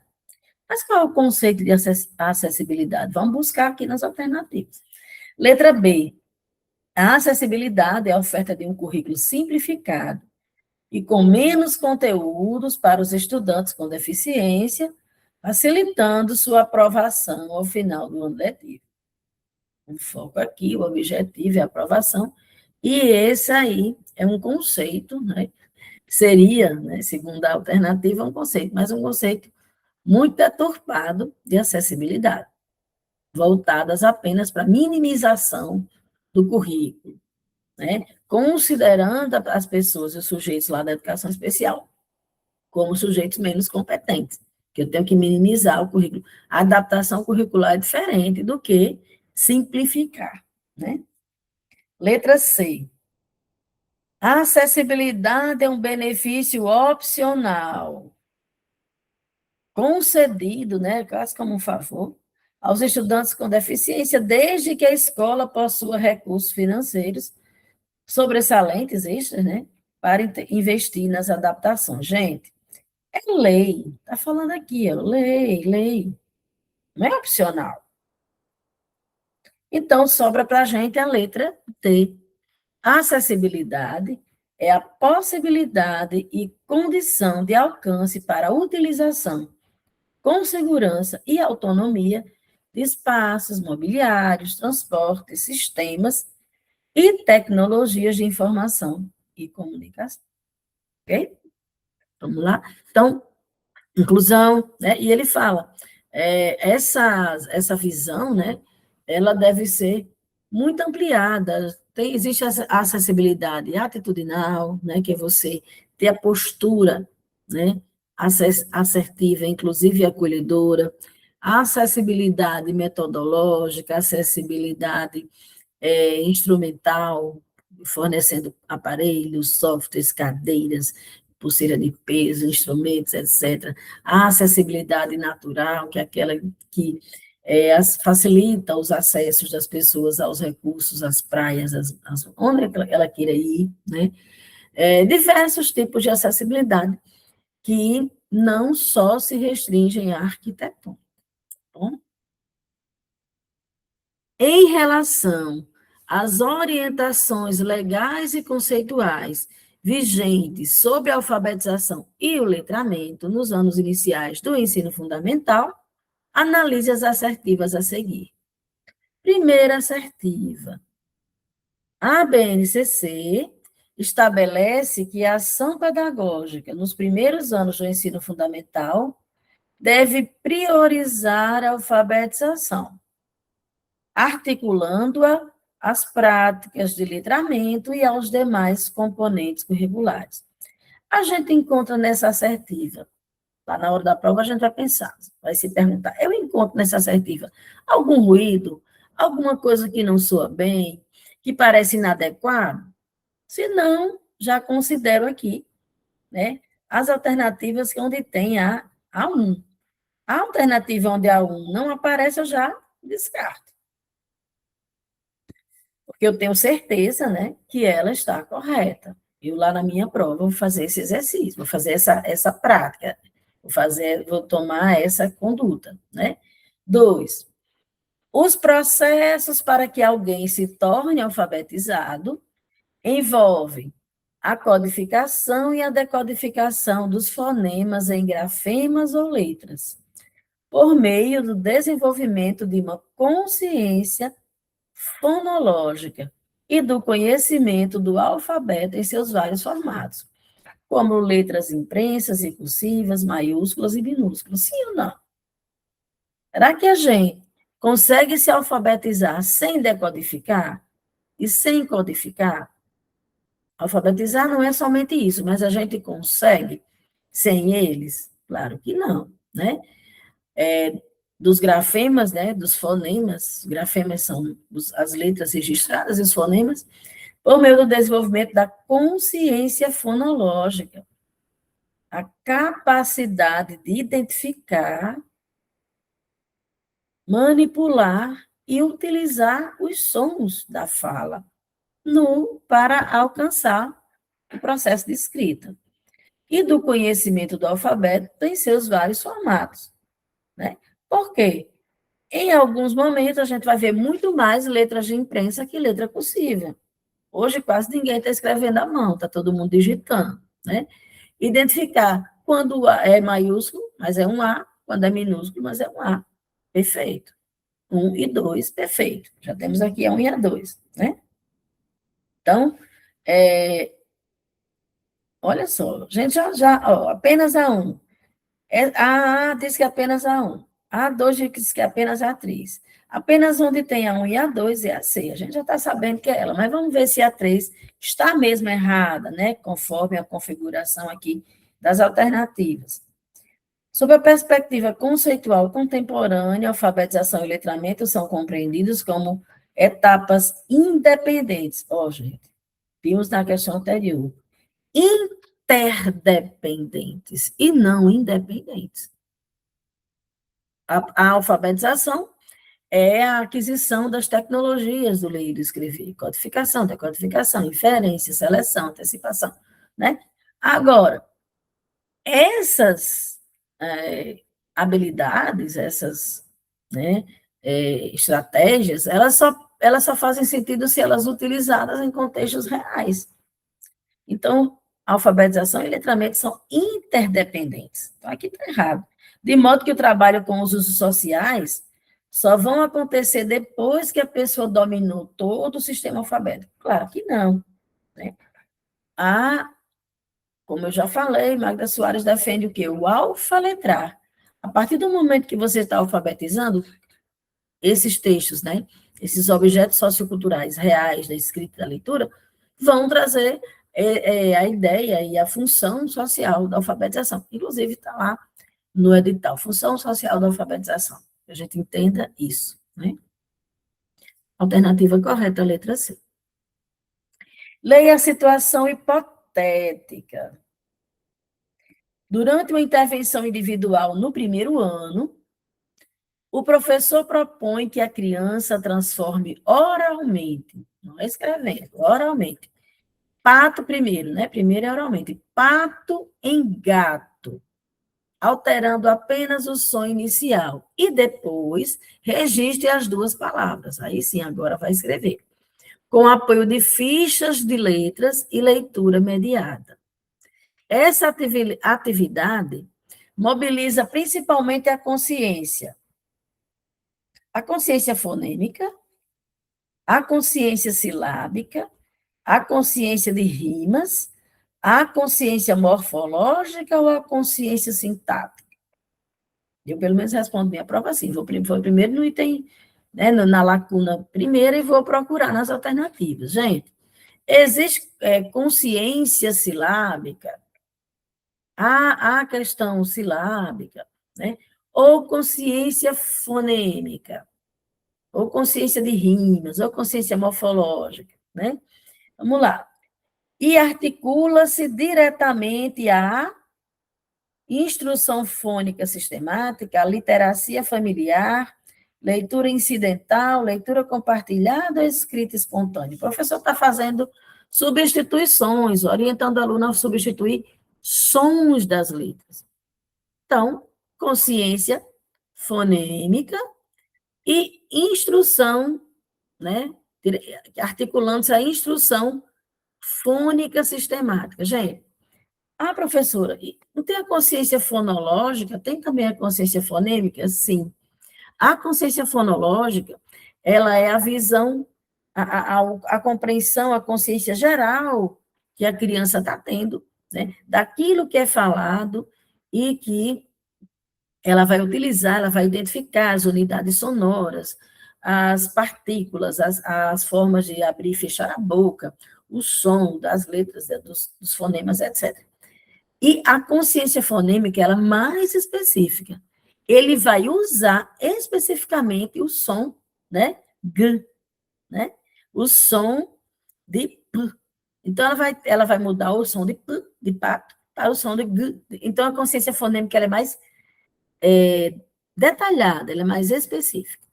Mas qual é o conceito de acessibilidade? Vamos buscar aqui nas alternativas. Letra B. A acessibilidade é a oferta de um currículo simplificado e com menos conteúdos para os estudantes com deficiência, facilitando sua aprovação ao final do ano letivo. O foco aqui, o objetivo é a aprovação, e esse aí é um conceito, né? Seria, né, segundo a alternativa, um conceito, mas um conceito muito deturpado de acessibilidade, voltadas apenas para minimização do currículo, né? Considerando as pessoas, os sujeitos lá da educação especial, como sujeitos menos competentes, que eu tenho que minimizar o currículo. A adaptação curricular é diferente do que simplificar, né? Letra C. A acessibilidade é um benefício opcional, concedido, né, quase como um favor, aos estudantes com deficiência, desde que a escola possua recursos financeiros sobressalentes, extras, né, para investir nas adaptações. Gente, é lei, está falando aqui, ó, lei, não é opcional. Então, sobra para a gente a letra D. A acessibilidade é a possibilidade e condição de alcance para a utilização com segurança e autonomia de espaços, mobiliários, transportes, sistemas e tecnologias de informação e comunicação. Ok? Vamos lá? Então, inclusão, né? E ele fala, essa visão, né? Ela deve ser muito ampliada. Existe a acessibilidade atitudinal, né? Que é você ter a postura, né? Assertiva, inclusive acolhedora, a acessibilidade metodológica, acessibilidade instrumental, fornecendo aparelhos, softwares, cadeiras, pulseira de peso, instrumentos, etc. A acessibilidade natural, que é aquela que facilita os acessos das pessoas aos recursos, às praias, onde ela queira ir, né? Diversos tipos de acessibilidade que não só se restringem à arquitetura. Tá bom? Em relação às orientações legais e conceituais vigentes sobre a alfabetização e o letramento nos anos iniciais do ensino fundamental, analise as assertivas a seguir. Primeira assertiva. A BNCC estabelece que a ação pedagógica nos primeiros anos do ensino fundamental deve priorizar a alfabetização, articulando-a às práticas de letramento e aos demais componentes curriculares. A gente encontra nessa assertiva, lá na hora da prova a gente vai pensar, vai se perguntar, eu encontro nessa assertiva algum ruído, alguma coisa que não soa bem, que parece inadequado? Se não, já considero aqui, né, as alternativas onde tem a 1. A alternativa onde a 1 não aparece, eu já descarto. Porque eu tenho certeza, né, que ela está correta. Eu lá na minha prova vou fazer esse exercício, vou fazer essa prática, vou tomar essa conduta, né? 2, os processos para que alguém se torne alfabetizado envolvem a codificação e a decodificação dos fonemas em grafemas ou letras, por meio do desenvolvimento de uma consciência fonológica e do conhecimento do alfabeto em seus vários formatos, como letras imprensas e cursivas, maiúsculas e minúsculas. Sim ou não? Será que a gente consegue se alfabetizar sem decodificar e sem codificar? Alfabetizar não é somente isso, mas a gente consegue sem eles? Claro que não, né? Dos grafemas, né, dos fonemas, grafemas são as letras registradas e os fonemas, por meio do desenvolvimento da consciência fonológica, a capacidade de identificar, manipular e utilizar os sons da fala para alcançar o processo de escrita. E do conhecimento do alfabeto em seus vários formatos, né? Por quê? Em alguns momentos, a gente vai ver muito mais letras de imprensa que letra cursiva. Hoje, quase ninguém está escrevendo à mão, está todo mundo digitando, né? Identificar quando é maiúsculo, mas é um A, quando é minúsculo, mas é um A. Perfeito. 1 e 2, perfeito. Já temos aqui a 1 e a 2, né? Então, olha só, gente, ó, apenas a 1. A diz que é apenas a 1. A 2 diz que é apenas a 3. Apenas onde tem a 1 e a 2 é a C. A gente já está sabendo que é ela, mas vamos ver se a 3 está mesmo errada, né? Conforme a configuração aqui das alternativas. Sob a perspectiva conceitual contemporânea, alfabetização e letramento são compreendidos como etapas independentes. Ó, gente, vimos na questão anterior. Interdependentes e não independentes. A alfabetização é a aquisição das tecnologias do ler e do escrever, codificação, decodificação, inferência, seleção, antecipação, né? Agora, essas habilidades, essas, né, estratégias, elas só fazem sentido se elas utilizadas em contextos reais. Então, alfabetização e letramento são interdependentes. Então, aqui está errado. De modo que o trabalho com os usos sociais só vão acontecer depois que a pessoa dominou todo o sistema alfabético. Claro que não, né? Como eu já falei, Magda Soares defende o quê? O alfaletrar. A partir do momento que você está alfabetizando, esses textos, né? Esses objetos socioculturais reais da escrita e da leitura vão trazer a ideia e a função social da alfabetização. Inclusive, está lá no edital, função social da alfabetização. Que a gente entenda isso, né? Alternativa correta, letra C. Leia a situação hipotética. Durante uma intervenção individual no primeiro ano, o professor propõe que a criança transforme oralmente, não é escrevendo, oralmente, pato primeiro, né? Primeiro é oralmente, pato em gato, alterando apenas o som inicial, e depois registre as duas palavras. Aí sim, agora vai escrever. Com apoio de fichas de letras e leitura mediada. Essa atividade mobiliza principalmente a consciência fonêmica, a consciência silábica, a consciência de rimas, a consciência morfológica ou a consciência sintática? Eu, pelo menos, respondo minha prova assim. Foi primeiro no item, né, na lacuna primeira, e vou procurar nas alternativas. Gente, existe consciência silábica, a questão silábica, né? Ou consciência fonêmica, ou consciência de rimas, ou consciência morfológica, né? Vamos lá. E articula-se diretamente à instrução fônica sistemática, a literacia familiar, leitura incidental, leitura compartilhada ou escrita espontânea. O professor está fazendo substituições, orientando o aluno a substituir sons das letras. Então, consciência fonêmica e instrução, né? Articulando-se a instrução fônica sistemática. Gente, professora, não tem a consciência fonológica? Tem também a consciência fonêmica? Sim. A consciência fonológica, ela é a visão, a compreensão, a consciência geral que a criança está tendo, né, daquilo que é falado e que ela vai utilizar, ela vai identificar as unidades sonoras, as partículas, as formas de abrir e fechar a boca, o som das letras, dos fonemas, etc. E a consciência fonêmica, ela é mais específica. Ele vai usar especificamente o som, né? G, né? O som de P. Então, ela vai mudar o som de P, de pato, para o som de G. Então, a consciência fonêmica ela é mais detalhada, ela é mais específica.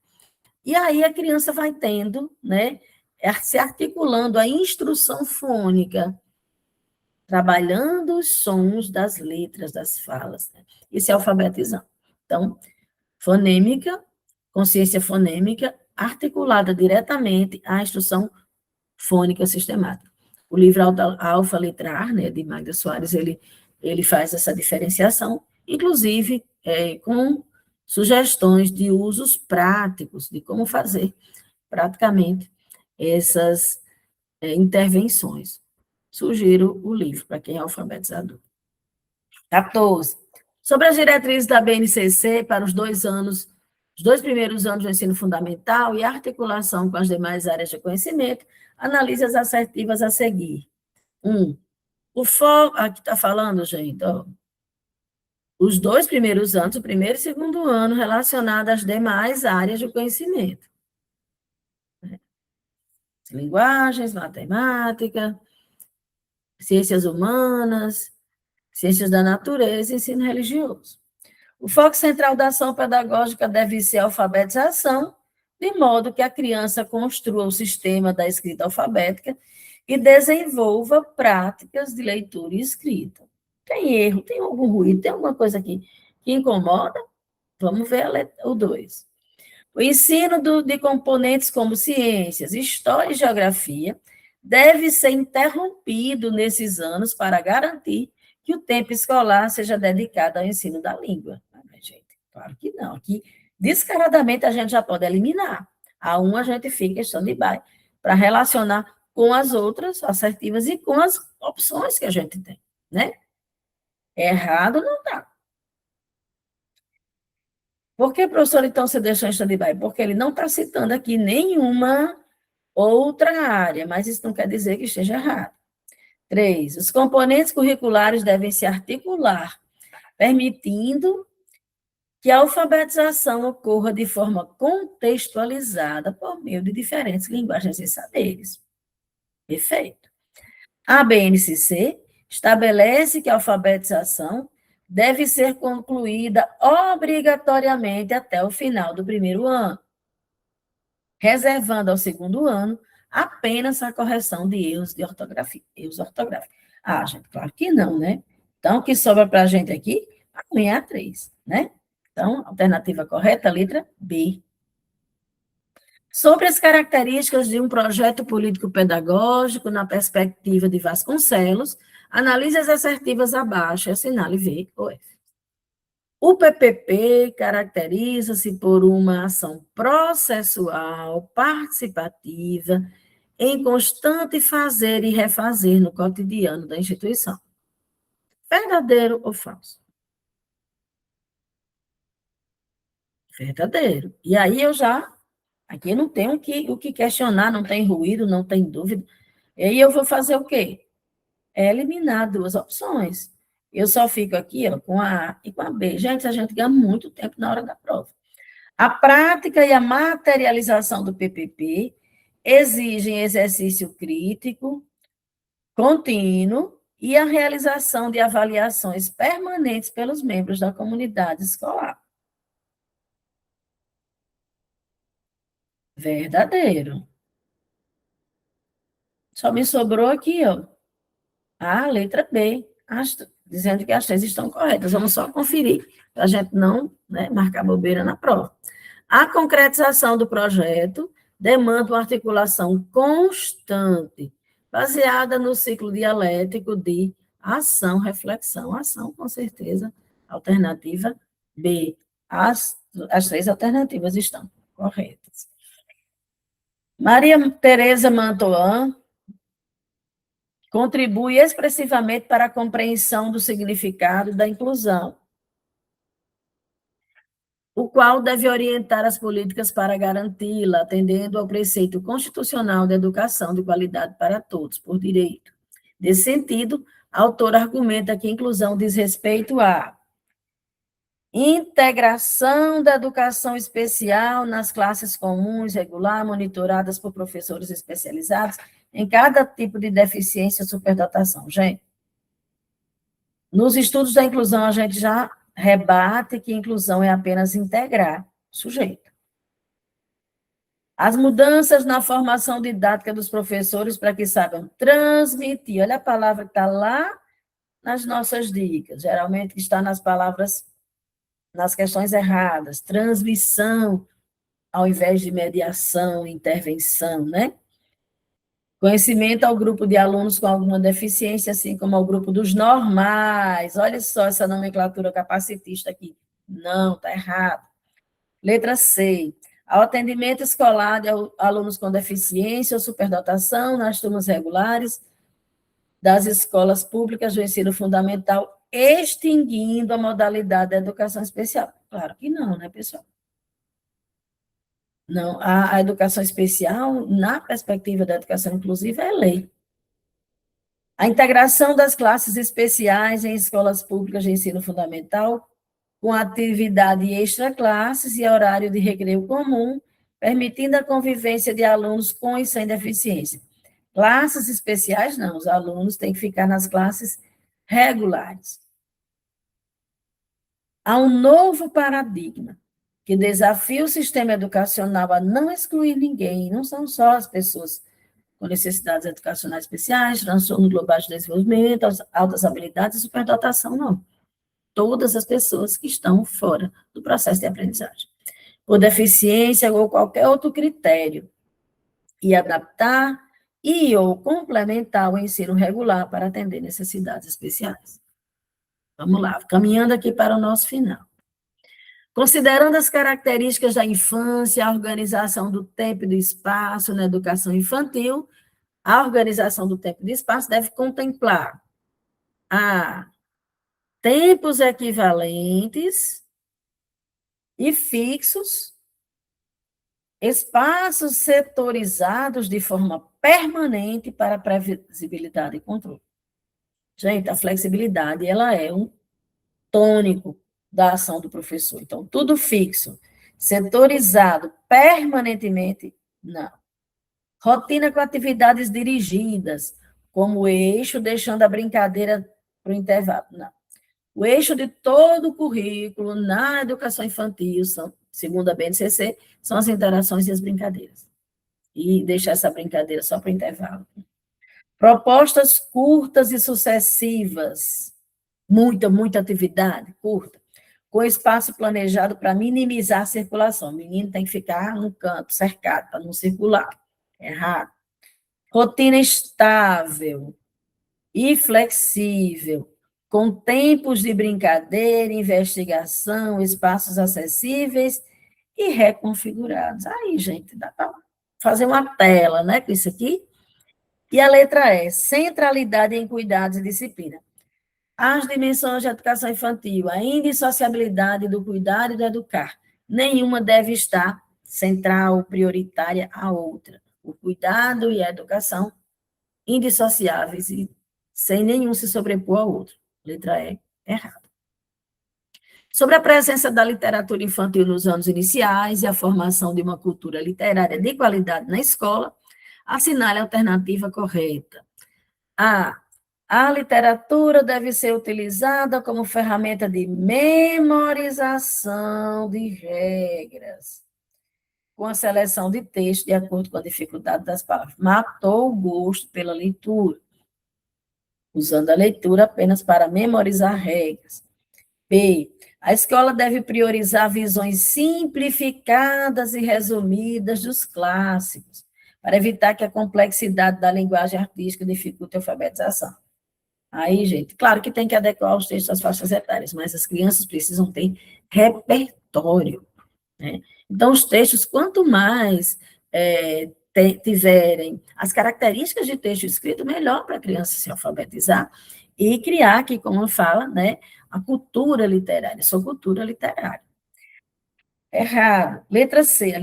E aí a criança vai tendo, né? Se articulando a instrução fônica, trabalhando os sons das letras, das falas, né? E se alfabetizando. Então, fonêmica, consciência fonêmica, articulada diretamente à instrução fônica sistemática. O livro Alfa Letrar, né, de Magda Soares, ele faz essa diferenciação, inclusive com sugestões de usos práticos, de como fazer praticamente essas intervenções. Sugiro o livro para quem é alfabetizador. 14. Sobre as diretrizes da BNCC para os 2 anos, os 2 primeiros anos do ensino fundamental e a articulação com as demais áreas de conhecimento, analise as assertivas a seguir. 1. O foco, aqui está falando, gente, ó, os 2 primeiros anos, o primeiro e segundo ano, relacionado às demais áreas de conhecimento. Linguagens, matemática, ciências humanas, ciências da natureza e ensino religioso. O foco central da ação pedagógica deve ser a alfabetização, de modo que a criança construa o sistema da escrita alfabética e desenvolva práticas de leitura e escrita. Tem erro, tem algum ruído, tem alguma coisa aqui que incomoda? Vamos ver o 2. O ensino de componentes como ciências, história e geografia deve ser interrompido nesses anos para garantir que o tempo escolar seja dedicado ao ensino da língua. Gente, claro que não. Aqui, descaradamente, a gente já pode eliminar. A um a gente fica em stand-by para relacionar com as outras assertivas e com as opções que a gente tem, né? Errado não está. Por que, professor, então, você deixou em stand-by? Porque ele não está citando aqui nenhuma outra área, mas isso não quer dizer que esteja errado. 3. Os componentes curriculares devem se articular, permitindo que a alfabetização ocorra de forma contextualizada por meio de diferentes linguagens e saberes. Perfeito. A BNCC estabelece que a alfabetização deve ser concluída obrigatoriamente até o final do primeiro ano, reservando ao segundo ano apenas a correção de erros de ortografia. Erros ortográficos. Ah, gente, claro que não, né? Então, o que sobra para a gente aqui? A unha é a 3, né? Então, alternativa correta, letra B. Sobre as características de um projeto político-pedagógico na perspectiva de Vasconcelos, analise as assertivas abaixo e assinale V ou F. O PPP caracteriza-se por uma ação processual, participativa, em constante fazer e refazer no cotidiano da instituição. Verdadeiro ou falso? Verdadeiro. E aí aqui eu não tenho o que questionar, não tem ruído, não tem dúvida. E aí eu vou fazer o quê? Eliminar 2 opções. Eu só fico aqui ó, com a A e com a B. Gente, a gente ganha muito tempo na hora da prova. A prática e a materialização do PPP exigem exercício crítico, contínuo e a realização de avaliações permanentes pelos membros da comunidade escolar. Verdadeiro. Só me sobrou aqui, ó, a letra B, dizendo que as 3 estão corretas. Vamos só conferir, para a gente não, né, marcar bobeira na prova. A concretização do projeto demanda uma articulação constante, baseada no ciclo dialético de ação, reflexão, ação, com certeza, alternativa B. As 3 alternativas estão corretas. Maria Tereza Mantoan contribui expressivamente para a compreensão do significado da inclusão. o qual deve orientar as políticas para garanti-la, atendendo ao preceito constitucional da educação de qualidade para todos, por direito. Nesse sentido, a autora argumenta que a inclusão diz respeito à integração da educação especial nas classes comuns, regular, monitoradas por professores especializados em cada tipo de deficiência ou superdotação. Gente, nos estudos da inclusão, a gente já rebate que inclusão é apenas integrar o sujeito. As mudanças na formação didática dos professores para que saibam transmitir, olha a palavra que está lá nas nossas dicas, geralmente está nas palavras, nas questões erradas, transmissão, ao invés de mediação, intervenção, né? Conhecimento ao grupo de alunos com alguma deficiência, assim como ao grupo dos normais. Olha só essa nomenclatura capacitista aqui. Não, está errado. Letra C. Ao atendimento escolar de alunos com deficiência ou superdotação nas turmas regulares das escolas públicas do ensino fundamental, extinguindo a modalidade da educação especial. Claro que não, né, pessoal? Não, a educação especial, na perspectiva da educação inclusiva, é lei. A integração das classes especiais em escolas públicas de ensino fundamental, com atividade extra-classes e horário de recreio comum, permitindo a convivência de alunos com e sem deficiência. Classes especiais, não, os alunos têm que ficar nas classes regulares. Há um novo paradigma que desafia o sistema educacional a não excluir ninguém, não são só as pessoas com necessidades educacionais especiais, transtorno global de desenvolvimento, altas habilidades e superdotação, não. Todas as pessoas que estão fora do processo de aprendizagem, por deficiência ou qualquer outro critério, e adaptar e ou complementar o ensino regular para atender necessidades especiais. Vamos lá, caminhando aqui para o nosso final. Considerando as características da infância, a organização do tempo e do espaço na educação infantil, a organização do tempo e do espaço deve contemplar a tempos equivalentes e fixos, espaços setorizados de forma permanente para previsibilidade e controle. Gente, a flexibilidade, ela é um tônico da ação do professor. Então, tudo fixo, setorizado permanentemente, não. Rotina com atividades dirigidas, como eixo, deixando a brincadeira para o intervalo, não. O eixo de todo o currículo na educação infantil, segundo a BNCC, são as interações e as brincadeiras. E deixar essa brincadeira só para o intervalo. Propostas curtas e sucessivas, muita atividade curta, com espaço planejado para minimizar a circulação. O menino tem que ficar no canto, cercado, para não circular. Errado. Rotina estável e flexível, com tempos de brincadeira, investigação, espaços acessíveis e reconfigurados. Aí, gente, dá para fazer uma tela, né, com isso aqui. E a letra E, centralidade em cuidados e disciplina. As dimensões de educação infantil, a indissociabilidade do cuidar e do educar. Nenhuma deve estar central, prioritária à outra. O cuidado e a educação indissociáveis e sem nenhum se sobrepor ao outro. Letra E, errado. Sobre a presença da literatura infantil nos anos iniciais e a formação de uma cultura literária de qualidade na escola, assinale a alternativa correta. A literatura deve ser utilizada como ferramenta de memorização de regras, com a seleção de texto de acordo com a dificuldade das palavras. Matou o gosto pela leitura, usando a leitura apenas para memorizar regras. B. A escola deve priorizar visões simplificadas e resumidas dos clássicos, para evitar que a complexidade da linguagem artística dificulte a alfabetização. Aí, gente, claro que tem que adequar os textos às faixas etárias, mas as crianças precisam ter repertório, né? Então, os textos, quanto mais tiverem as características de texto escrito, melhor para a criança se alfabetizar e criar aqui, como fala, né, a cultura literária, sua cultura literária. Errado. Letra C.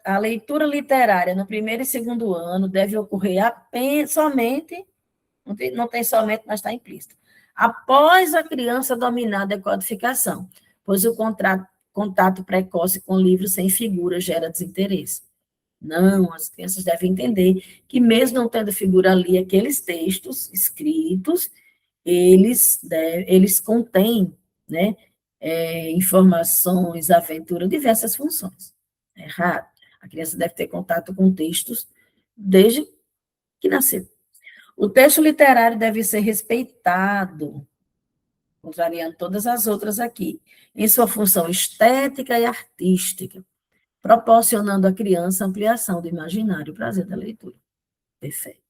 A leitura literária no primeiro e segundo ano deve ocorrer somente, não tem somente, mas está implícito, após a criança dominar a decodificação, pois o contato precoce com livros sem figura gera desinteresse. Não, as crianças devem entender que, mesmo não tendo figura ali, aqueles textos escritos, eles contêm, né, informações, aventura, diversas funções. Errado. A criança deve ter contato com textos desde que nasceu. O texto literário deve ser respeitado, contrariando todas as outras aqui, em sua função estética e artística, proporcionando à criança ampliação do imaginário e prazer da leitura. Perfeito.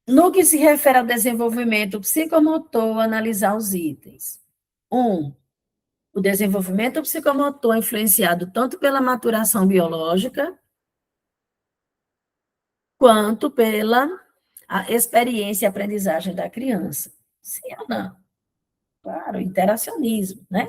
No que se refere ao desenvolvimento psicomotor, analisar os itens. 1. O desenvolvimento psicomotor é influenciado tanto pela maturação biológica, quanto pela experiência e aprendizagem da criança. Sim ou não? Claro, interacionismo, né?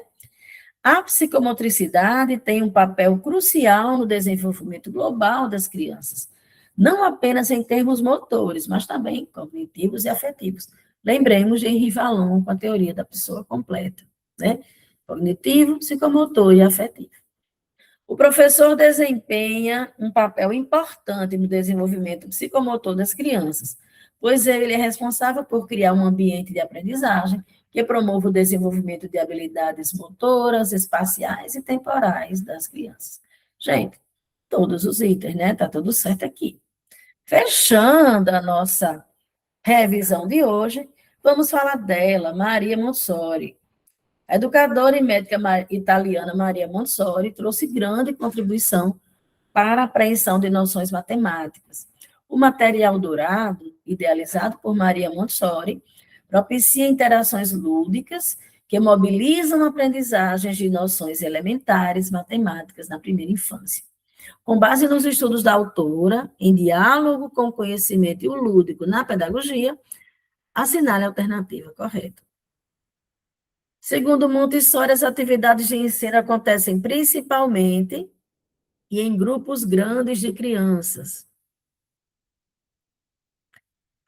A psicomotricidade tem um papel crucial no desenvolvimento global das crianças, não apenas em termos motores, mas também cognitivos e afetivos. Lembremos de Henri Vallon com a teoria da pessoa completa, né? Cognitivo, psicomotor e afetivo. O professor desempenha um papel importante no desenvolvimento psicomotor das crianças, pois ele é responsável por criar um ambiente de aprendizagem que promova o desenvolvimento de habilidades motoras, espaciais e temporais das crianças. Gente, todos os itens, né? Tá tudo certo aqui. Fechando a nossa revisão de hoje, vamos falar dela, Maria Montessori. A educadora e médica italiana Maria Montessori trouxe grande contribuição para a apreensão de noções matemáticas. O material dourado, idealizado por Maria Montessori, propicia interações lúdicas que mobilizam aprendizagens de noções elementares matemáticas na primeira infância. Com base nos estudos da autora, em diálogo com o conhecimento e o lúdico na pedagogia, assinale a alternativa correta. Segundo Montessori, as atividades de ensino acontecem principalmente e em grupos grandes de crianças.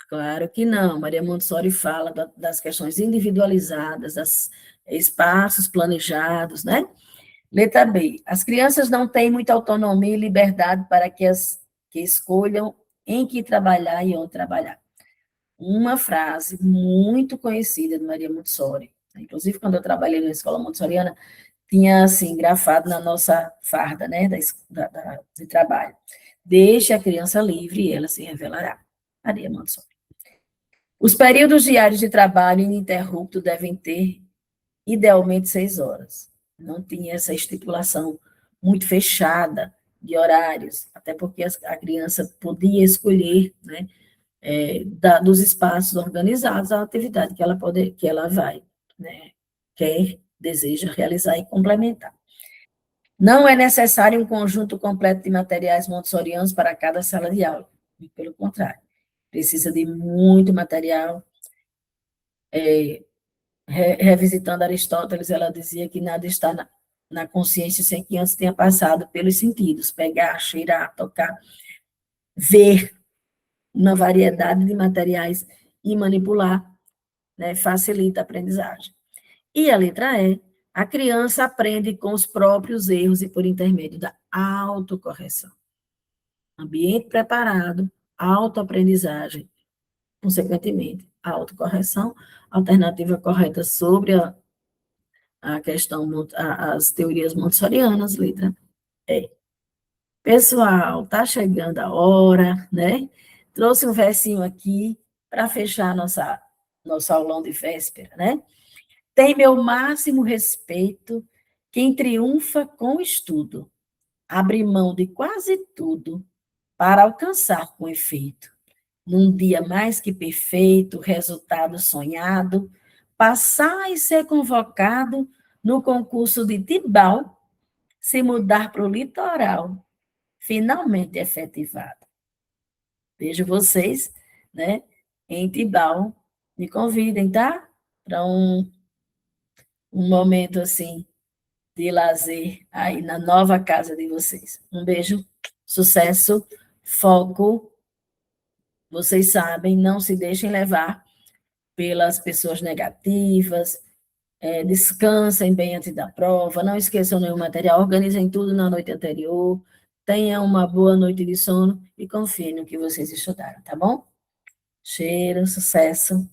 Claro que não. Maria Montessori fala das questões individualizadas, dos espaços planejados, né? Letra B. As crianças não têm muita autonomia e liberdade para que escolham em que trabalhar e onde trabalhar. Uma frase muito conhecida de Maria Montessori. Inclusive, quando eu trabalhei na escola montessoriana, tinha, assim, grafado na nossa farda, né, de trabalho. Deixe a criança livre e ela se revelará. Maria Montessori. Os períodos diários de trabalho ininterrupto devem ter, idealmente, 6 horas. Não tinha essa estipulação muito fechada de horários, até porque a criança podia escolher, né, dos espaços organizados a atividade que ela vai, né, quer, deseja realizar e complementar. Não é necessário um conjunto completo de materiais montessorianos para cada sala de aula, pelo contrário, precisa de muito material. Revisitando Aristóteles, ela dizia que nada está na consciência sem que antes tenha passado pelos sentidos, pegar, cheirar, tocar, ver uma variedade de materiais e manipular, né, facilita a aprendizagem. E a letra E, a criança aprende com os próprios erros e por intermédio da autocorreção. Ambiente preparado, autoaprendizagem, consequentemente, autocorreção, alternativa correta sobre a questão, as teorias montessorianas, letra E. Pessoal, tá chegando a hora, né? Trouxe um versinho aqui para fechar nosso aulão de véspera, né? Tem meu máximo respeito quem triunfa com estudo, abre mão de quase tudo para alcançar com efeito. Num dia mais que perfeito, resultado sonhado, passar e ser convocado no concurso de Tibau, se mudar para o litoral, finalmente efetivado. Vejo vocês, né, em Tibau. Me convidem, tá? Para um momento assim de lazer aí na nova casa de vocês. Um beijo, sucesso, foco. Vocês sabem, não se deixem levar pelas pessoas negativas, descansem bem antes da prova, não esqueçam nenhum material, organizem tudo na noite anterior, tenham uma boa noite de sono e confiem no que vocês estudaram, tá bom? Cheiro, sucesso.